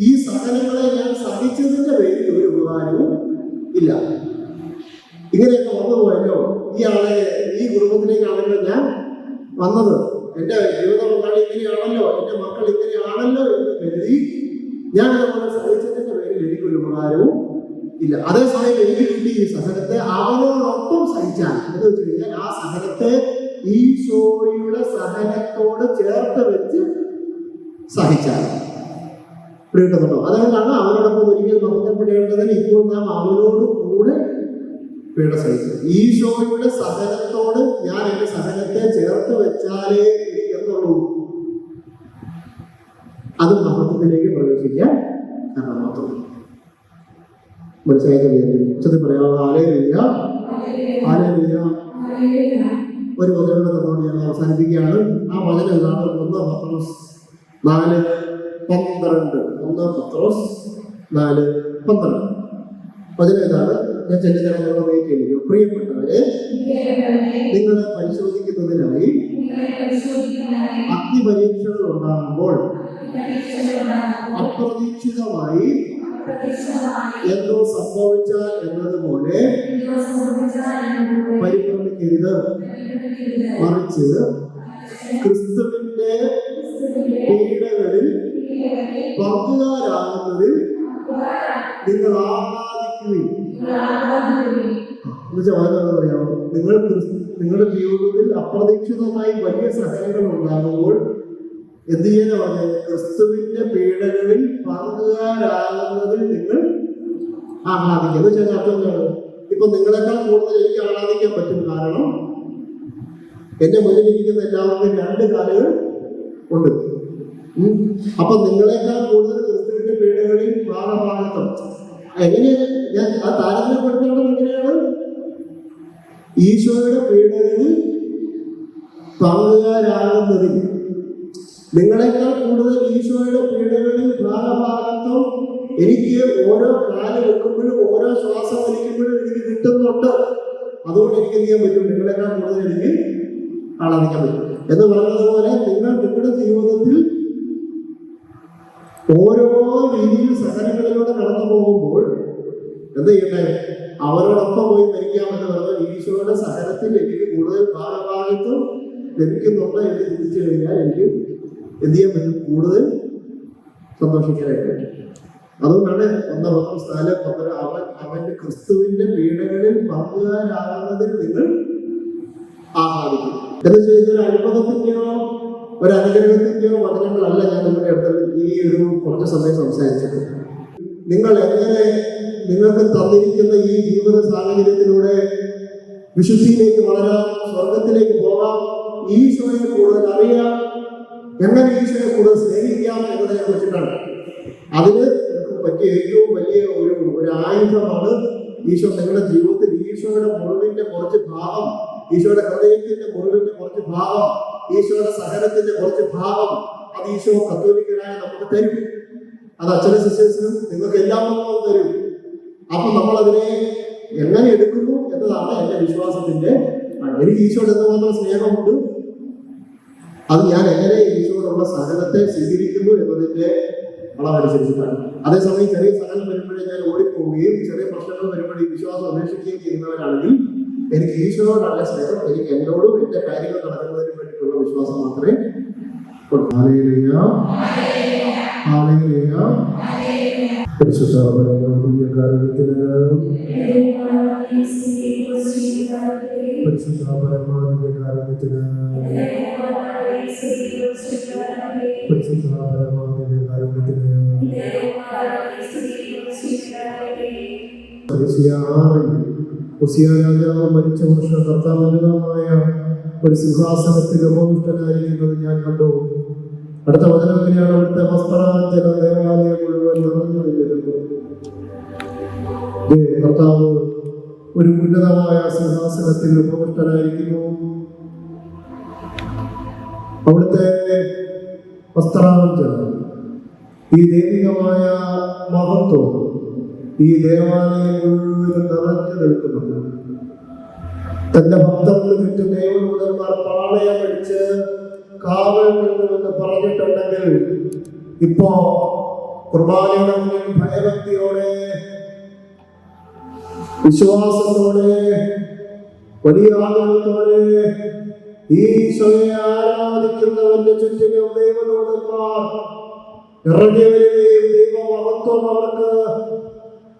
ഈ സഹനങ്ങളെ ഞാൻ സഹിച്ചതിന്റെ പേരിൽ ഒരു ഉപകാരവും ഇല്ല. ഇങ്ങനെയൊക്കെ വന്നു പോയല്ലോ, ഈ ആളെ ഈ കുടുംബത്തിലേക്കാണല്ലോ ഞാൻ വന്നത്, എന്റെ ജീവിത പങ്കാളി ഇങ്ങനെയാണല്ലോ, എന്റെ മക്കൾ ഇങ്ങനെയാണല്ലോ എന്ന് കരുതി ഞാൻ നമ്മളെ സഹിച്ചതിന്റെ പേരിൽ എനിക്കൊരു ഉപകാരവും ഇല്ല. അതേസമയം എനിക്ക് കിട്ടി ഈ സഹനത്തെ അവനോടൊപ്പം സഹിച്ചാൽ എന്ന് വെച്ച് കഴിഞ്ഞാൽ ആ സഹനത്തെ ഈശോയുടെ സഹനത്തോട് ചേർത്ത് വെച്ച് സഹിച്ചാൽ കിട്ടുന്നുണ്ടോ? അതുകൊണ്ടാണ് അവനോടൊപ്പം ഒരിക്കൽ മഹത്വപ്പെടേണ്ടതിന് ഇപ്പോൾ നാം അവനോട് കൂടെ പീഡ സഹിച്ചത്. ഈശോയുടെ സഹനത്തോട് ഞാൻ എന്റെ സഹനത്തെ ചേർത്ത് വെച്ചാലേ എനിക്ക് എന്തുള്ളൂ, അത് മഹത്വത്തിലേക്ക് പ്രവേശിക്കാൻ കാരണമാകുന്നു. മനസ്സിലാക്കാൻ ഉച്ചത്തിൽ പറയാം ഹല്ലേലൂയ, ഹല്ലേലൂയ. ഒരു വചനം തന്നോട് ഞാൻ അവസാനിപ്പിക്കുകയാണ്. ആ വചനം ഇതാണ്: 1 പത്രോസ് 4:12. 1 പത്രോസ് 4:12 വചനം ഇതാണ്. ഞാൻ ചെല്ലുന്ന പ്രിയപ്പെട്ടവരെ, നിങ്ങളെ പരിശോധിക്കുന്നതിനായി അഗ്നിപരീക്ഷകൾ ഉണ്ടാകുമ്പോൾ അപ്രതീക്ഷിതമായി എന്തോ സംഭവിച്ചാൽ എന്നതുപോലെ പരിഭ്രമിക്കരുത്, മറിച്ച് ക്രിസ്തുവിന്റെ പീഡകളിൽ പങ്കുകാരാകുന്നതിൽ നിങ്ങൾ ആഹ്ലാദിക്കുകയും. പറയാമോ? നിങ്ങളുടെ ജീവിതത്തിൽ അപ്രതീക്ഷിതമായി വലിയ സഹനങ്ങൾ ഉണ്ടാകുമ്പോൾ എന്ത് ചെയ്യാനാണ്? ക്രിസ്തുവിന്റെ പീഡകളിൽ പങ്കുകാരാകുന്നതിൽ നിങ്ങൾ ആഹ്ലാദിക്കുക. എന്ന് വെച്ചാൽ അർത്ഥം എന്താണ്? ഇപ്പൊ നിങ്ങളെക്കാൾ കൂടുതൽ എനിക്ക് ആഹ്ലാദിക്കാൻ പറ്റും. കാരണം എന്റെ മുന്നിലിരിക്കുന്ന എല്ലാവർക്കും 2 കാലുകൾ ഉണ്ട്. അപ്പൊ നിങ്ങളെക്കാൾ കൂടുതൽ ക്രിസ്തുവിന്റെ പീഡകളിൽ ഭാഗഭാഗത്വം. എങ്ങനെയാണ് ഞാൻ ആ താരതമ്യപ്പെടുത്തേണ്ടത്? എങ്ങനെയാണ്? ഈശോയുടെ പീഡകളിൽ പങ്കുകാരാകുന്നതിൽ, നിങ്ങളെക്കാൾ കൂടുതൽ ഈശോയുടെ പീഡകളിൽ ഭാഗഭാഗത്വം എനിക്ക് ഓരോ കാല് വെക്കുമ്പോഴും ഓരോ ശ്വാസം വലിക്കുമ്പോഴും എനിക്ക് കിട്ടുന്നുണ്ട്. അതുകൊണ്ട് എനിക്ക് എന്ത് ചെയ്യാൻ പറ്റും? നിങ്ങളെക്കാൾ കൂടുതൽ എനിക്ക് ആളാധിക്കാൻ പറ്റും. എന്ന് പറഞ്ഞതുപോലെ നിങ്ങൾ നിങ്ങളുടെ ജീവിതത്തിൽ ഓരോ രീതിയിൽ സഹനങ്ങളിലൂടെ കടന്നു പോകുമ്പോൾ എന്ത് ചെയ്യട്ടെ? അവരോടൊപ്പം പോയി മരിക്കാമെന്ന് പറഞ്ഞാൽ ഈശോയുടെ സഹനത്തിൽ എനിക്ക് കൂടുതൽ ഭാഗഭാഗത്വം ലഭിക്കുന്നുണ്ട് എന്ന് ചിന്തിച്ചു കഴിഞ്ഞാൽ എനിക്ക് എന്ത് ചെയ്യാൻ പറ്റും? കൂടുതൽ സന്തോഷിക്കാനായിട്ട് പറ്റും. അതുകൊണ്ടാണ് 1 പത്രോസ് 4:12 അവന്റെ ക്രിസ്തുവിന്റെ പീഡകളിൽ പങ്കുകാരാകുന്നതിൽ നിങ്ങൾ ആഹ്ലാദിക്കും. എന്ന് വെച്ചാൽ ഒരു അത്ഭുതത്തിന്റെയോ ഒരു അനുഗ്രഹത്തിന്റെയോ വചനങ്ങളല്ല ഞാൻ നിങ്ങളുടെ അടുത്ത് ഈ ഒരു കുറച്ച് സമയം സംസാരിച്ചത്. നിങ്ങൾ എങ്ങനെ നിങ്ങൾക്ക് തന്നിരിക്കുന്ന ഈ ജീവിത സാഹചര്യത്തിലൂടെ വിശുദ്ധിയിലേക്ക് വളരാം, സ്വർഗത്തിലേക്ക് പോകാം, ഈശോയെ കൂടുതൽ അറിയാം, എങ്ങനെ ഈശോയെ കൂടുതൽ സ്നേഹിക്കാം എന്നതിനെ കുറിച്ചിട്ടാണ്. അതിന് പറ്റിയ ഏറ്റവും വലിയ ഒരു ആയുധമാണ് ഈശോ. നിങ്ങളുടെ ജീവിതത്തിൽ ഈശോയുടെ മുറിവിന്റെ കുറച്ച് ഭാഗം, ഈശോയുടെ ഹൃദയത്തിന്റെ മുറിവിന്റെ കുറച്ച് ഭാഗം, ഈശോയുടെ സഹനത്തിന്റെ കുറച്ച് ഭാഗം അത് ഈശോ കത്തോലിക്കനായി നമുക്ക് തരും. അത് അച്ഛനും സിസ്റ്റേഴ്സിനും നിങ്ങൾക്ക് എല്ലാവർക്കും തരും. അപ്പൊ നമ്മൾ അതിനെ എങ്ങനെ എടുക്കുന്നു എന്നതാണ് എന്റെ വിശ്വാസത്തിന്റെ. എനിക്ക് ഈശോയുടെ എന്തുമാത്രം സ്നേഹമുണ്ട്, അത് ഞാൻ എങ്ങനെ ഈശോയോടുള്ള സഹനത്തെ സ്വീകരിക്കുന്നു എന്നതിന്റെ അളവനുസരിച്ചിട്ടാണ്. അതേസമയം ചെറിയ സഹനം വരുമ്പോഴേ ഞാൻ ഓടിപ്പോവുകയും ചെറിയ പ്രശ്നങ്ങൾ വരുമ്പോഴേ വിശ്വാസം അന്വേഷിക്കുകയും ചെയ്യുന്നവരാണെങ്കിൽ എനിക്ക് ഈശോയോടുള്ള സ്നേഹം, എനിക്ക് എന്നോടും എന്റെ കാര്യങ്ങൾ നടക്കുന്നതിന് വേണ്ടിയിട്ടുള്ള വിശ്വാസം മാത്രമേ രാജാവ് മരിച്ച വർഷം കർത്താവിനുമായ ഒരു സിംഹാസനത്തിൽ ഉപവിഷ്ടനായിരിക്കുന്നത് ഞാൻ കണ്ടു. അടുത്ത വചനം എങ്ങനെയാണ്? അവിടുത്തെ വസ്ത്രാഞ്ചല ദേവാലയം മുഴുവൻ നിറഞ്ഞു നിന്നിരുന്നു. കർത്താവ് ഒരു ഉന്നതമായ സിംഹാസനത്തിൽ ഉപവിഷ്ടനായിരിക്കുന്നു. അവിടുത്തെ വസ്ത്രാഞ്ചലം, ഈ ദൈവികമായ മഹത്വം ഈ ദേവാലയം മുഴുവൻ നിറഞ്ഞു നിൽക്കുന്നുണ്ട്. തന്റെ ഭക്തർക്ക് ചുറ്റും ദൈവദൂതന്മാർ പാളയമടിച്ച് കാവൽ നിൽക്കുമെന്ന് പറഞ്ഞിട്ടുണ്ടെങ്കിൽ ഇപ്പോ കുർബാനയുടെ മുന്നിൽ ഭയഭക്തിയോടെ വിശ്വാസത്തോടെ വലിയ ആഗ്രഹത്തോടെ ഈശോയെ ആരാധിക്കുന്നവന്റെ ചുറ്റിലും ദൈവദൂതന്മാർ ഇറങ്ങി വരികയും ദൈവമഹത്വം അവർക്ക്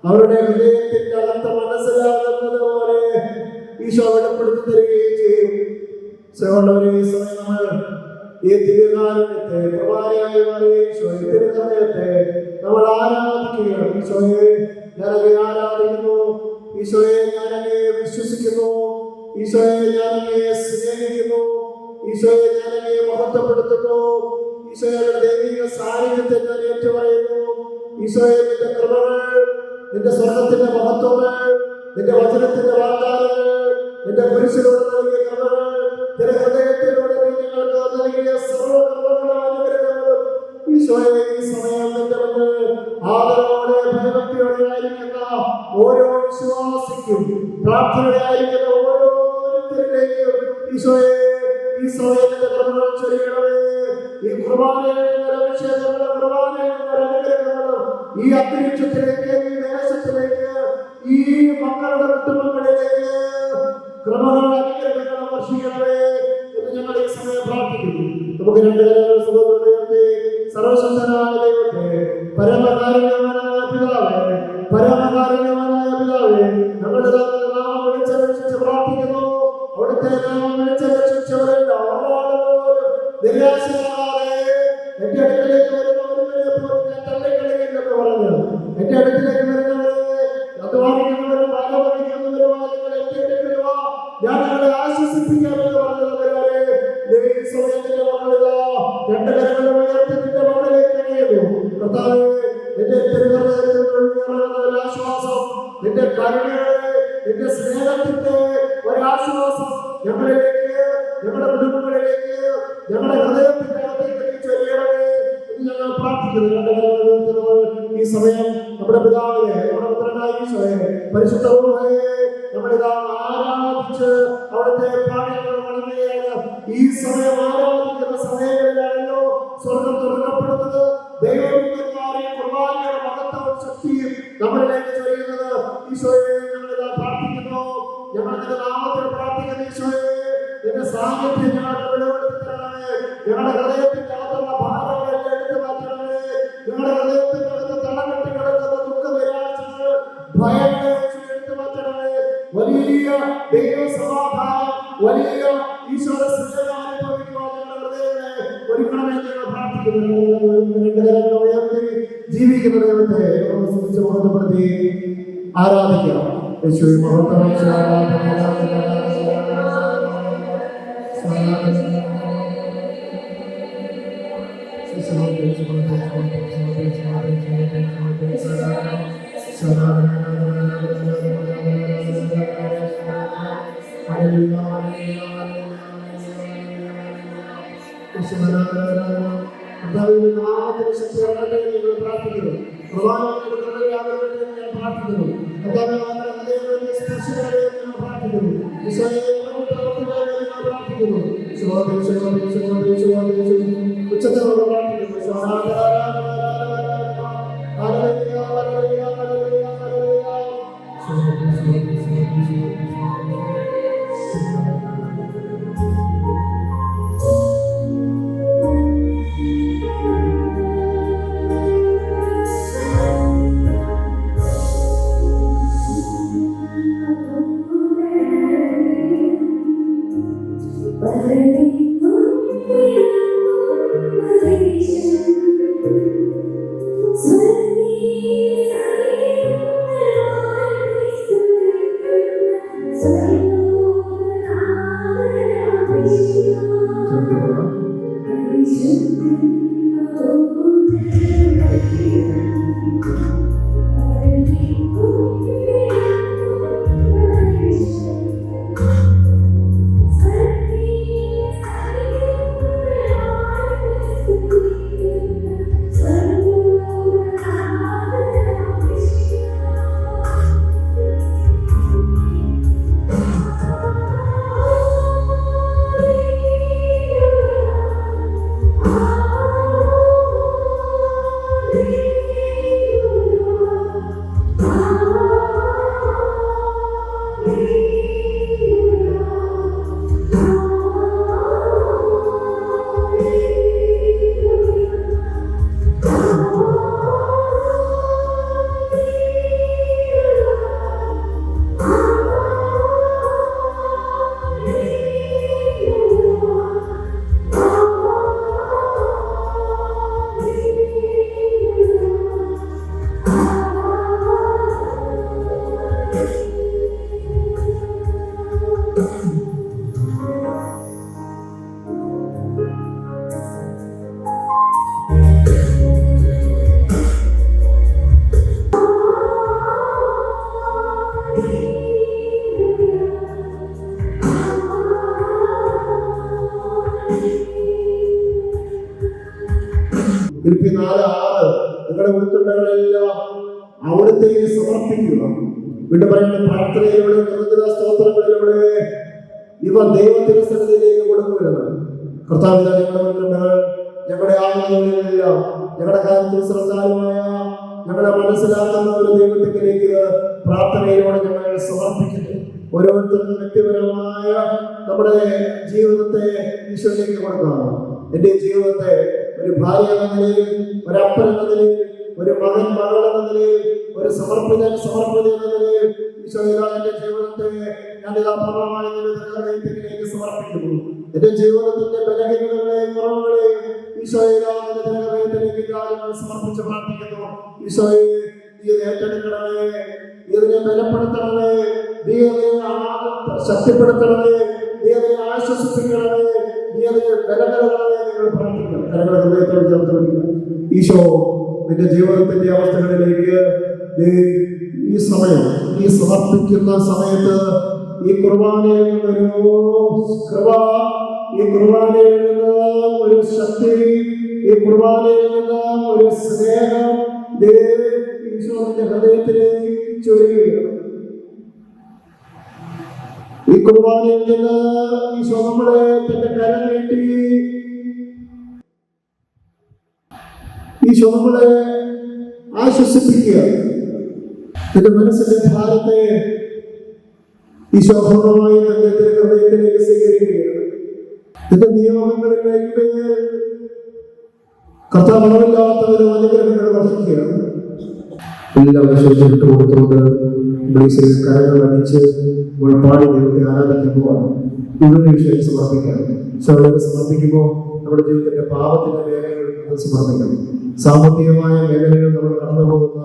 അവരുടെ ഹൃദയത്തിന്റെ അകത്ത് മനസ്സിലാകുന്നത് പോലെ ഈശോ വെളിപ്പെടുത്തി തരികയും ചെയ്യും. സഹോദരരെ, ഈ സമയം നമ്മൾ ഈ ദിവ്യകാരുണ്യത്തെ പ്രഭാരിയായി മാറിയ ഈശോയെ തിരുസമയത്തെ നമ്മൾ ആരാധിക്കുകയാണ്. ഈശോയെ ഞാനങ്ങേ ആരാധിക്കുന്നു, ഈശോയെ ഞാനങ്ങേ വിശ്വസിക്കുന്നു, ഈശോയെ ഞാനങ്ങേ സ്നേഹിക്കുന്നു, ഈശോയെ ഞാനങ്ങേ മഹത്വപ്പെടുത്തുന്നു, ഈശോയുടെ ദൈവിക സാന്നിധ്യത്തെ ഞാൻ ഏറ്റുപറയുന്നു. ഈശോയെ നിന്റെ കൃപകൾ, നിന്റെ സ്വർഗത്തിന്റെ മഹത്വങ്ങൾ, നിന്റെ വചനത്തിന്റെ വാഗ്ദാനങ്ങൾ, നിന്റെ കുരിശിലൂടെ നൽകിയ കൃപകൾ, നിന്റെ ഹൃദയത്തിലൂടെ നിങ്ങൾക്ക് നൽകിയ സർവ്വകൃപകളും അനുഗ്രഹങ്ങളും ഈശോയെ ഈ സമയം നിന്റെ മുന്നിൽ ആദരവോടെ ഭയഭക്തിയോടെ ആയിരിക്കുന്ന ഓരോ വിശ്വാസിക്കും, പ്രാർത്ഥനയോടെ ആയിരിക്കുന്ന ഓരോരുത്തരിലേക്കും ഈശോയെ ഈ സമയത്തിന്റെ കൃപകൾ ചൊരിയണമേ. ഈ കുർബാനയുടെ അഭിഷേകങ്ങളും കുർബാനയുടെ അനുഗ്രഹങ്ങളും ഈ അന്തരീക്ഷത്തിലേക്ക്, ഈ ദേശത്തിലേക്ക്, ഈ മക്കളുടെ കുടുംബങ്ങളിലേക്ക് ക്രമങ്ങൾ അനുഗ്രഹങ്ങളും വർഷിക്കണമേ എന്ന് ഞങ്ങൾ ഈ സമയം പ്രാർത്ഥിക്കുന്നു. നമുക്ക് രണ്ട് കരങ്ങൾ സുഖത്തോടെ ഉയർത്തി സർവശക്തനായ ദൈവത്തെ, പരമകാരുണ്യവാനായ പിതാവേ, പരമകാരുണ്യവാനായ പിതാവേ, ഞങ്ങളുടെ നാമം വിളിച്ചപേക്ഷിച്ച് പ്രാർത്ഥിക്കുന്നു. അവിടുത്തെ നാമം വിളിച്ചപേക്ഷിച്ചവരെല്ലാം നിരാശരാകാതെ എന്റെ അടുക്കലേക്ക് വരുന്നവരെ പോലും ഞാൻ തള്ളിക്കളയില്ലെന്ന് പറഞ്ഞു. എന്റെ അടുക്കിലേക്ക് വരുന്നവരെ, അധ്വാനിക്കുന്നവരും ഭാരവഹിക്കുന്നവരുമായ നിങ്ങൾ എന്റെ അടുക്കൽ വാ, ഞാൻ നിങ്ങളെ ആശ്വസിപ്പിക്കാമെന്ന് പറഞ്ഞവരെ ഈ സമയത്തിന്റെ മക്കളിതാ രണ്ട് കരങ്ങളും ഉയർത്തി നിന്റെ മക്കളിലേക്ക് കഴിയുന്നു. കർത്താവേ, നിന്റെ ഒരാശ്വാസം, നിന്റെ കരുണയുടെ, നിന്റെ സ്നേഹത്തിന്റെ ഒരാശ്വാസം ഞങ്ങളിലേക്ക്, ഞങ്ങളുടെ കുടുംബങ്ങളിലേക്ക്, ഞങ്ങളുടെ ഹൃദയത്തിന്റെ അകത്തേക്ക് ചൊരിയണമേ എന്ന് ഞങ്ങൾ പ്രാർത്ഥിക്കുന്നു. ഈ സമയം നമ്മുടെ പിതാവിനെ, നമ്മുടെ പുത്രനായ ഈശോയെ, പരിശുദ്ധ റൂഹയെ നമ്മളിതാ ആരാധിച്ച് അവിടുത്തെ പ്രാണങ്ങൾ വളരുകയാണ്. ഈ സമയം ആരാധിക്കുന്ന സമയങ്ങളിലാണല്ലോ സ്വർഗം തുറക്കപ്പെടുന്നത്. ദൈവദൂതന്മാരെയും കുർബാനയുടെ മഹത്വവും ശക്തിയും നമ്മളിലേക്ക് ചൊരിയുന്നത്. ഈശോയെ ഞങ്ങളിതാ പ്രാർത്ഥിക്കുന്നു, ഞങ്ങളുടെ നാമത്തിൽ പ്രാർത്ഥിക്കുന്ന ഈശോയെ, നിന്റെ സാന്നിധ്യം ഞങ്ങൾക്ക് വെളിപ്പെടുത്തി തരണമേ. ഞങ്ങളുടെ ഹൃദയത്തിന്റെ അകത്തുള്ള ഭാരങ്ങളെല്ലാം എടുത്തു മാറ്റണമേ. ഞങ്ങളുടെ ഹൃദയത്തിന്റെ അകത്ത് തടകെട്ടി കിടക്കുന്ന ദുഃഖ നിരാശകൾ, ഭയങ്ങളെ എടുത്തു മാറ്റണമേ. വലിയ ദൈവ സമാധാനം, വലിയ ഈശ്വര സ്നേഹം അനുഭവിക്കുവാൻ ഞങ്ങളുടെ ഹൃദയങ്ങളെ ഒരുക്കണമേ ഞങ്ങൾ പ്രാർത്ഥിക്കുന്നു. ജീവിക്കുന്ന ദൈവത്തെ ബോധപ്പെടുത്തി ആരാധിക്കാം. യേശുവേ മഹത്വം. നിങ്ങളുടെ ഉൾക്കൊണ്ടകളെല്ലാം അവിടുത്തെ സമർപ്പിക്കുക. വീണ്ടും പറയുന്ന പ്രാർത്ഥനയിലൂടെ സ്തോത്രങ്ങളിലൂടെ ഇവ ദൈവത്തിന്റെ സന്നിധിയിലേക്ക് കൊടുക്കുകയാണ്. കർത്താവിനെ ഞങ്ങളുടെ ഉൾക്കൊണ്ടകൾ ഞങ്ങളുടെ ആഗ്രഹങ്ങളിലെല്ലാം ഞങ്ങളുടെ കാര്യത്തിൽ ശ്രദ്ധാലുമായ ഞങ്ങളെ മനസ്സിലാക്കുന്ന ഒരു ദൈവത്തിലേക്ക് പ്രാർത്ഥനയിലൂടെ ഞങ്ങൾ സമർപ്പിക്കുന്നു. ഓരോരുത്തർക്കും വ്യക്തിപരമായ നമ്മുടെ ജീവിതത്തെ ഈശോയിലേക്ക് കൊടുക്കണം. എന്റെ ജീവിതത്തെ ഒരു ഭാര്യ എന്ന നിലയിൽ, ഒരപ്പൻ എന്ന നിലയിൽ, ഒരു മകൻ മകൾ എന്ന നിലയിൽ, ഒരു സമർപ്പിത എന്ന നിലയിൽ ഈശോയിലാ എന്റെ ജീവിതത്തെ ഞാനിതാ പൂർണ്ണമായ ഹൃദയത്തിലേക്ക് സമർപ്പിക്കുന്നു. എന്റെ ജീവിതത്തിന്റെ ബലഹീനതകളെയും കുറവുകളെയും ഈശോയിലാ എന്റെ ഹൃദയത്തിലേക്ക് കാര്യങ്ങൾ സമർപ്പിച്ച് പ്രാർത്ഥിക്കുന്നു. ഈശോയെ നീ ഇത് ഏറ്റെടുക്കണമേ, ഇതിനെ ബലപ്പെടുത്തണമേ, നീ അതിനെ ശക്തിപ്പെടുത്തണമേ, നീ അതിനെ ആശ്വസിപ്പിക്കണമേ, നീ അതിനെ ബലകരങ്ങളെ നിങ്ങൾ പ്രാർത്ഥിക്കണം. കരങ്ങളെ ഹൃദയത്തോട് ചേർത്ത് വയ്ക്കുക. ഈശോ നിന്റെ ജീവിതത്തിന്റെ അവസ്ഥകളിലേക്ക് ഈ സമയം, ഈ സമർപ്പിക്കുന്ന സമയത്ത് ഈ കുർബാനയിൽ നിന്നൊരു കൃപ, ഈ കുർബാനയിൽ നിന്ന് ഒരു ശക്തി, ഈ കുർബാനയിൽ നിന്ന് ഒരു സ്നേഹം ഈശോയുടെ ഹൃദയത്തിലേക്ക് ചൊരിയുകയാണ്. ഈ കുർബാനയിൽ നിന്ന് ഈശോ നമ്മളെ തന്റെ കരം നീട്ടി ഈശോ നമ്മളെ ആശ്വസിപ്പിക്കുക. എന്റെ മനസ്സിന്റെ ഭാരത്തെ ഈശോ പൂർണ്ണമായി തന്റെ ഹൃദയത്തിലേക്ക് സ്വീകരിക്കുകയാണ്. എന്റെ നിയമങ്ങളിലേക്ക് കർത്താവ് അളവില്ലാത്ത ഒരു അനുഗ്രഹങ്ങൾ വർഷിക്കുകയാണ്. എല്ലാവരും ശോചിട്ട് കൊടുത്തുകൊണ്ട് കരങ്ങൾ അടിച്ച് പാടി ദൈവത്തെ ആരാധിക്കുമ്പോൾ മുഴുവൻ വിഷയം സമർപ്പിക്കാം. സമർപ്പിക്കുമ്പോൾ നമ്മുടെ ജീവിതത്തിന്റെ പാപത്തിന്റെ മേഖലകൾ സമർപ്പിക്കണം. സാമ്പത്തികമായ മേഖലകൾ നമ്മൾ കടന്നു പോകുന്ന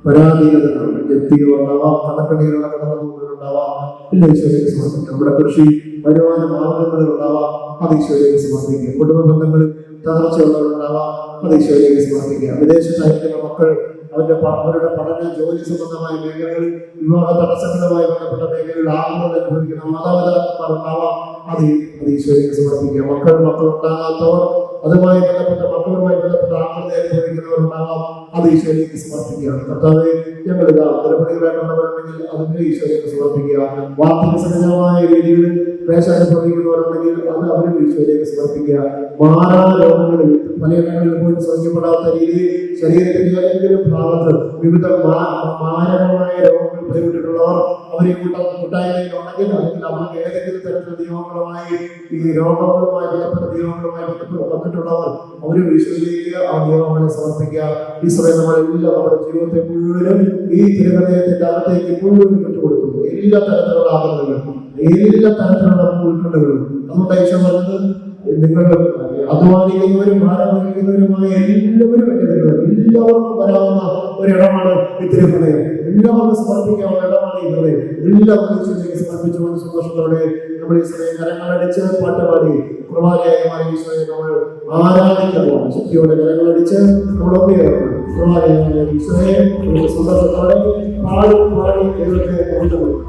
പരാധീനതകൾ, ജപ്തികൾ ഉണ്ടാവാം, കടക്കണികളുടെ കടന്നു പോകുന്നവരുണ്ടാവാം, എല്ലാ ഈശോയിലേക്ക് സമർപ്പിക്കാം. നമ്മുടെ കൃഷി വരുമാന മാർഗങ്ങളിൽ ഉണ്ടാവാം, അത് ഈശോയിലേക്ക് സമർപ്പിക്കുക. കുടുംബ ബന്ധങ്ങളിൽ തകർച്ചയുള്ളവരുണ്ടാവാം, അത് ഈശോയിലേക്ക് സമർപ്പിക്കുക. വിദേശത്തായിരിക്കുന്ന മക്കൾ അവരുടെ പഠന ജോലി സംബന്ധമായ മേഖലകളിൽ, വിവാഹ തടസ്സങ്ങളുമായി ബന്ധപ്പെട്ട മേഖലകളിൽ ആകുന്നത് അനുഭവിക്കുന്ന മാതാപിതാക്കന്മാർ ഉണ്ടാവാം, അത് ഈശോയിലേക്ക് സമർപ്പിക്കുക. മക്കളുണ്ടാകാത്തവർ, അതുമായി ബന്ധപ്പെട്ട മക്കളുമായി ബന്ധപ്പെട്ട ആത്മഹത്യ അനുഭവിക്കുന്നവരുണ്ടാകാം, അത് ഈശോയിലേക്ക് സമർപ്പിക്കുക. കർത്താവേ, ഞങ്ങൾ ഗർഭിണികളായിട്ടുള്ളവരുണ്ടെങ്കിൽ അതിനെ ഈശോയിലേക്ക് സമർപ്പിക്കുക. വാർദ്ധക്യ സഹജമായ രീതികളിൽ ക്ലേശം അനുഭവിക്കുന്നവരുണ്ടെങ്കിൽ അത് അവരും ഈശോയിലേക്ക് സമർപ്പിക്കുക. മാറാ രോഗങ്ങളിൽ പലയിടങ്ങളിൽ പോയി സൗഖ്യപ്പെടാത്ത രീതിയിൽ ശരീരത്തിന്റെ ഏതെങ്കിലും ഭാഗത്ത് വിവിധ മാരകമായ രോഗങ്ങൾ പിടിപെട്ടിട്ടുള്ളവർ അവരെ കൂട്ടായ്മയിലുണ്ടെങ്കിൽ, അല്ലെങ്കിൽ അവർക്ക് ഏതെങ്കിലും തരത്തിലുള്ള നിയമങ്ങളുമായി ഈ രോഗങ്ങളുമായി ബന്ധപ്പെട്ട നിയമങ്ങളുമായി ബന്ധപ്പെട്ടിട്ടുള്ളവർ അവരും ഈശോയിലേക്ക് ആ നിയമങ്ങളെ സമർപ്പിക്കുക. ഈ സമയം നമ്മളെല്ലാം നമ്മുടെ ജീവിതത്തെ മുഴുവനും ഈ തിരുഹൃദയത്തിന്റെ അകത്തേക്ക് മുഴുവനും വിട്ടുകൊടുത്തു. എല്ലാ തരത്തിലുള്ള ആഗ്രഹങ്ങളും, എല്ലാ തരത്തിലുള്ള ഉൾക്കൊണ്ടുകളും. അതുകൊണ്ട് ഈശോ പറഞ്ഞത്, നിങ്ങൾ അധ്വാനിക്കുന്നവരും ഭാരം വഹിക്കുന്നവരുമായ എല്ലാവരും എല്ലാവർക്കും വരാവുന്ന ഒരിടമാണ് ഈ തിരുഹൃദയം. എല്ലാവർക്കും സമർപ്പിക്കാവുന്ന ഇടമാണ് ഈ ഹൃദയം. എല്ലാവർക്കും ഈശോയിലേക്ക് സമർപ്പിച്ചുകൊണ്ട് സന്തോഷത്തോടെ നമ്മൾ ഈ സമയം കരങ്ങളടിച്ച് പാട്ടുപാടി കുർബാനയായി ഈശോയെ നമ്മൾ ആരാധിക്കാൻ ശക്തിയോടെ കരങ്ങളടിച്ച് നമ്മൾ ഒന്നുകയാണ് കുർബാനയായ ഈശോയെ സന്തോഷത്തോടെ പാടി ദൈവത്തെ കൊണ്ടുപോകും.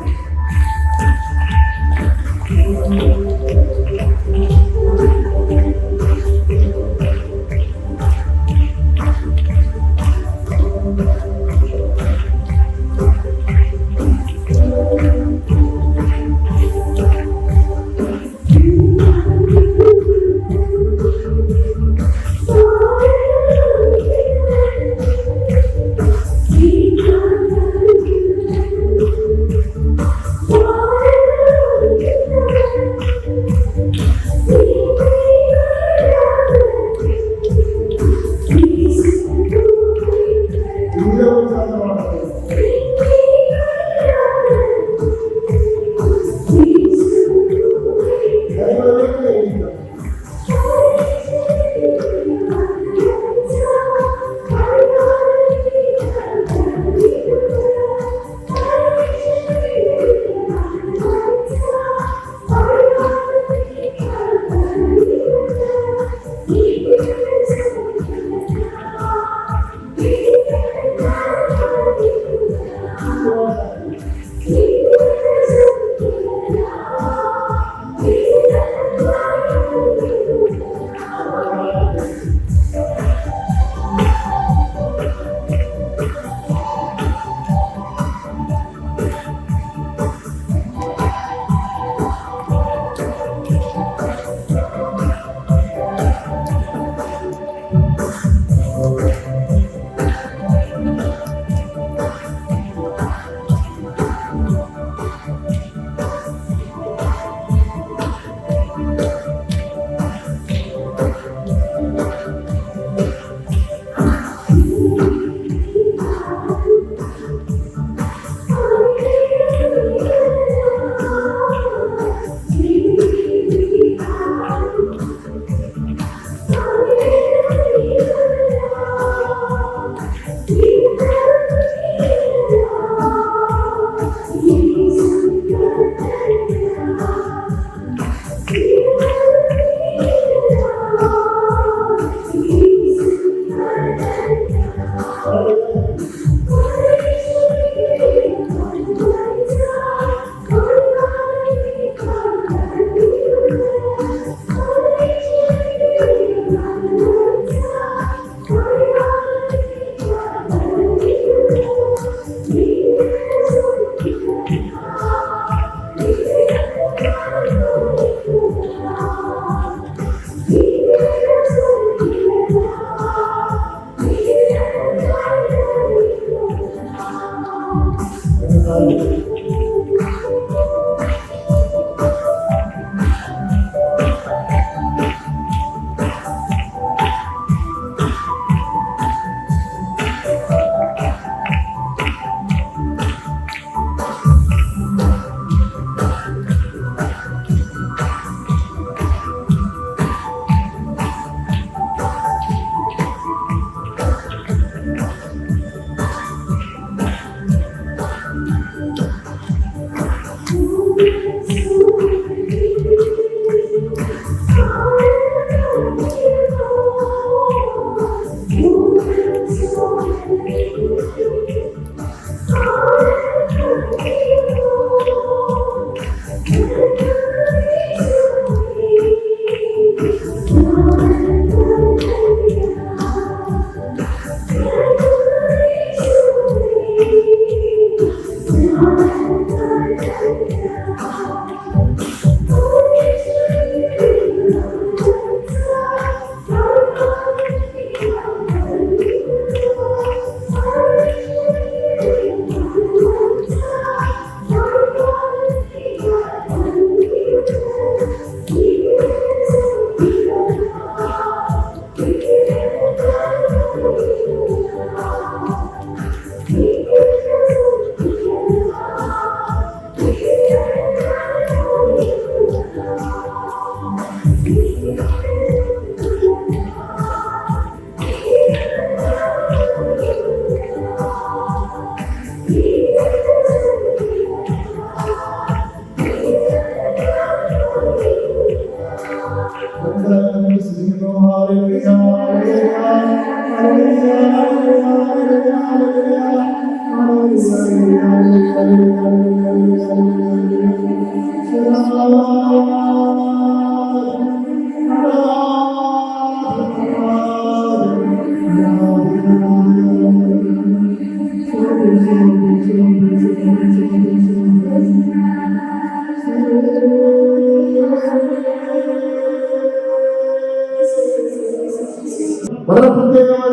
വളരെ പ്രത്യേകമായ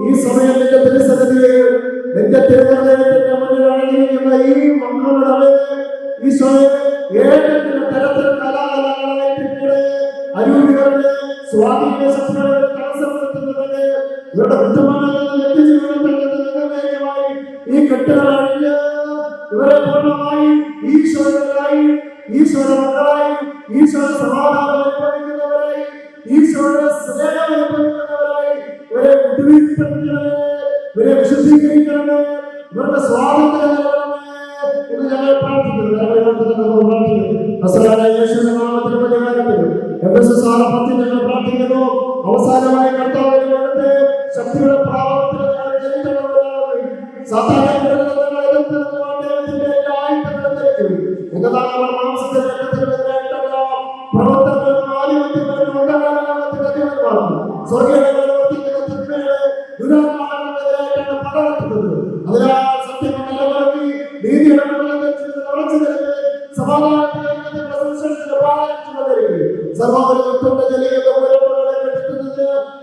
ഈ സമയം നിന്റെ തിരുസന്നിധിയെ നിന്റെ തിരുഹൃദയത്തിന്റെ മുന്നിൽ അണിഞ്ഞിരിക്കുന്ന ഈ മക്കളുടെ ഈശോയെ ഏതെങ്കിലും തരത്തിൽ കലാകാലങ്ങളായി പിന്നീട് അരൂപികളുടെ സ്വാധീന ശക്തികളുടെ തടസ്സപ്പെടുത്തുന്നതിന് ഇവരുടെ കുറ്റമാണെന്ന് വ്യക്തിജീവനമായി ഈ കെട്ടുകളഴിഞ്ഞ് ഇവരെ പൂർണ്ണമായി ഈശോയായി ഈശോയുടെ മക്കളായി ഈശോയുടെ സമാധാനം അനുഭവിക്കുന്നവരായി ഈശോയുടെ സ്നേഹം അനുഭവിക്കുന്നവരായി ഇവരെ വിടുവിപ്പിക്കണമേ, ഇവരെ വിശുദ്ധീകരിക്കണമേ, ഇവരുടെ സ്വാതന്ത്ര്യം നൽകണമേ എന്ന് ഞങ്ങൾ പ്രാർത്ഥിക്കുന്നു. ഞങ്ങൾ പ്രാർത്ഥിക്കുന്നു. അവസാനമായി കർത്താവിന്റെ വേണ്ടത്തെ ശക്തിയുടെ പ്രാബല്യത്തിൽ ഞങ്ങൾ ജനിക്കുന്നവരാണ്. സാധാരണ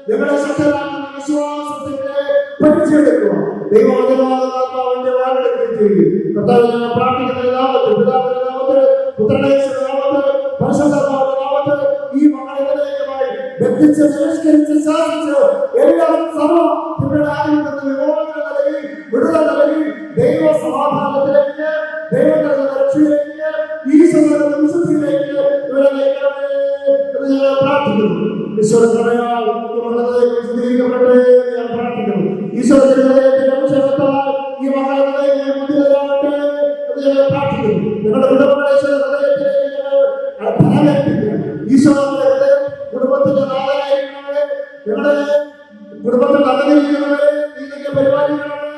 ഞങ്ങളെ ശക്തരാക്കുന്ന വിശ്വാസത്തിന്റെ പരിചയമെടുക്കുക. ദൈവവചനവാദാത്മാവിന്റെ വാഴെടുക്കുകയും ചെയ്യും. കർത്താവിനെ ഞങ്ങൾ പ്രാർത്ഥിക്കുന്ന നാമത്തിൽ, പിതാവിന്റെ നാമത്തിൽ, പുത്രന്റെ നാമത്തിൽ, പരിശുദ്ധാത്മാവിന്റെ നാമത്തിൽ ഈ മക്കളെതിരേക്കുമായി ബന്ധിച്ച് ബഹിഷ്കരിച്ച് ശാസിച്ച് എല്ലാവരും സർവ്വ നിങ്ങളുടെ ആധിപത്യത്തിൽ വിമോചനം നൽകി വിടുതൽ നൽകി ദൈവ സമാധാനത്തിലേക്ക്, ദൈവങ്ങളുടെ രക്ഷയിലേക്ക്, ഈശ്വരന്റെ വിശുദ്ധിയിലേക്ക് ഇവരെ നയിക്കണമേ എന്ന് ഞങ്ങൾ പ്രാർത്ഥിക്കുന്നു. ഈശ്വരനായാൽ വിശുദ്ധീകരിക്കപ്പെടട്ടെ എന്ന് ഞാൻ പ്രാർത്ഥിക്കുന്നു. ഈശ്വരത്തിന്റെ അഭിഷേകത്താൽ ഈ മക്കളുടെ മുന്നിലാകട്ടെ എന്ന് ഞങ്ങൾ പ്രാർത്ഥിക്കുന്നു. ഞങ്ങളുടെ ഹൃദയത്തിലേക്ക് ഞങ്ങൾ ഫലമേൽപ്പിക്കുന്നു. ഈശ്വരന്റെ ഹൃദയം കുടുംബത്തിന്റെ നാഥനായിരിക്കണമേ, ഞങ്ങളുടെ കുടുംബത്തിൽ നടന്നിരിക്കുന്നവരെ നീ തന്നെ പരിപാലിക്കണമേ,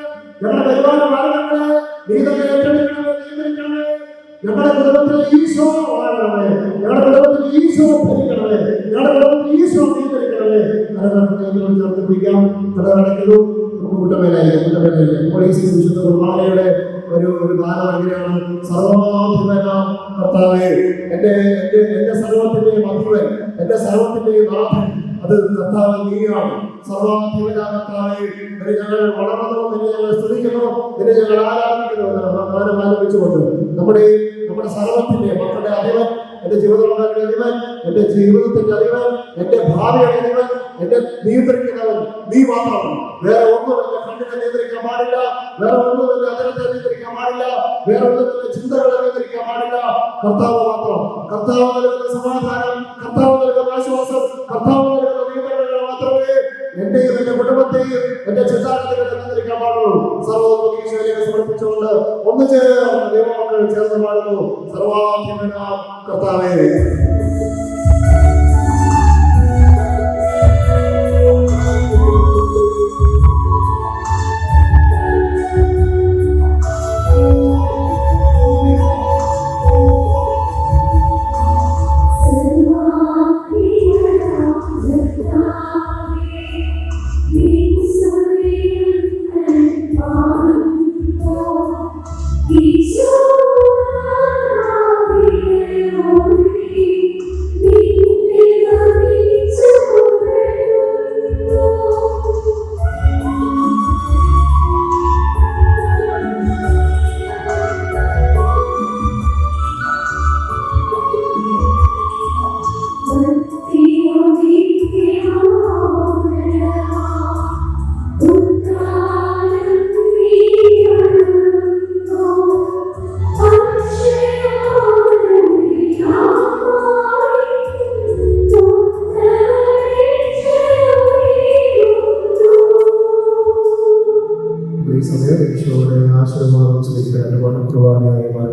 ഞങ്ങളുടെ പരിപാലനം വാഴണമേ, നീ തന്നെ ഏറ്റെടുക്കണമേ, നിയന്ത്രിക്കണമേ. ഞങ്ങളുടെ കുടുംബത്തിൽ ഈശോ വാഴണമേ, ഞങ്ങളുടെ കുടുംബത്തിൽ ഈശോ ഭരിക്കണമേ, ഞങ്ങളുടെ കുടുംബത്തിൽ ഈശോ നിയന്ത്രിക്കണമേ. ചേർത്ത് പിടിക്കാം. കടകടക്കുന്നു വിശുദ്ധ കുർബാനയുടെ ഒരു ഗാനം എങ്ങനെയാണ്? സർവാധിപന കർത്താവേ, എന്റെ സർവത്തിന്റെയും അധിപൻ, എന്റെ സർവത്തിന്റെയും നാഥൻ അത് കർത്താവ് നീയാണ്. സർവാധിപന കർത്താവേ, ഞങ്ങൾ വളർന്നു, നിന്നെ ഞങ്ങൾ സ്തുതിക്കുന്നു, നിന്നെ ഞങ്ങൾ ആരാധിക്കുന്നു. ഗാനം ആലപിച്ചുകൊണ്ട് നമ്മുടെ സർവത്തിന്റെ മക്കളുടെ അധിപൻ, എന്റെ ജീവിതത്തിന്റെ അധിപൻ, എന്റെ ജീവിതത്തിന്റെ അധിപൻ, എന്റെ ഭാവിയുടെ അധിപൻ, എന്റെ നിയന്ത്രിക്കുന്നവൻ നീ മാത്രമാണ്. വേറെ ഒന്നും എന്റെ കണ്ണിനെ നിയന്ത്രിക്കാൻ പാടില്ല, വേറെ ഒന്നും എന്റെ അതിരത്തെ നിയന്ത്രിക്കാൻ പാടില്ല, വേറെ ഒന്നും എന്റെ ചിന്തകളെ നിയന്ത്രിക്കാൻ പാടില്ല. കർത്താവ് മാത്രം. കർത്താവ് നൽകുന്ന സമാധാനം, കർത്താവ് നൽകുന്ന ആശ്വാസം, കർത്താവ് നൽകുന്ന നിയന്ത്രണങ്ങൾ മാത്രമേ എന്റെയും എന്റെ കുടുംബത്തെയും എന്റെ ചിന്താഗതികളെ നിയന്ത്രിക്കാൻ പാടുള്ളൂ. സർവ്വ ഈശോയിലേക്ക് സമർപ്പിച്ചുകൊണ്ട് ഒന്ന് ചേർന്ന് ദൈവമക്കൾ ചേർന്ന് പാടുന്നു. സർവാധിപന കർത്താവേ. ഈശോ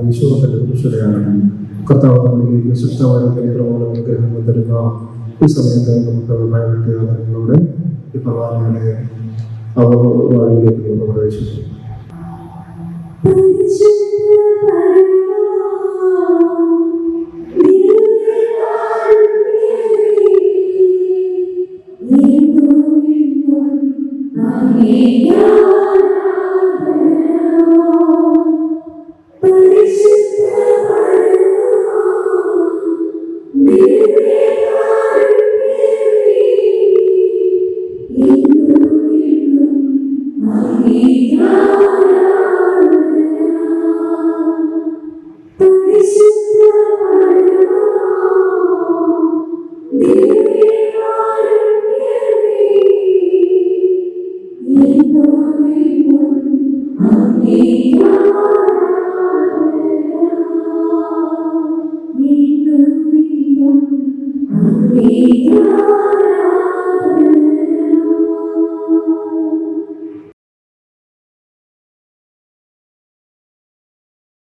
ഈശോയുടെ കുരിശുടയാണ്. കർത്താവ് നമ്മിലേക്ക് ശക്തമായ കേന്ദ്രങ്ങളും അനുഗ്രഹങ്ങൾ തരുന്ന ഈ സമയത്ത് നമുക്ക് ഭയപ്പെട്ടിയാത്രകളിലൂടെ ഈ പ്രവാചകനെ അവർ വാഴിലേക്ക് പ്രവേശിച്ചു. We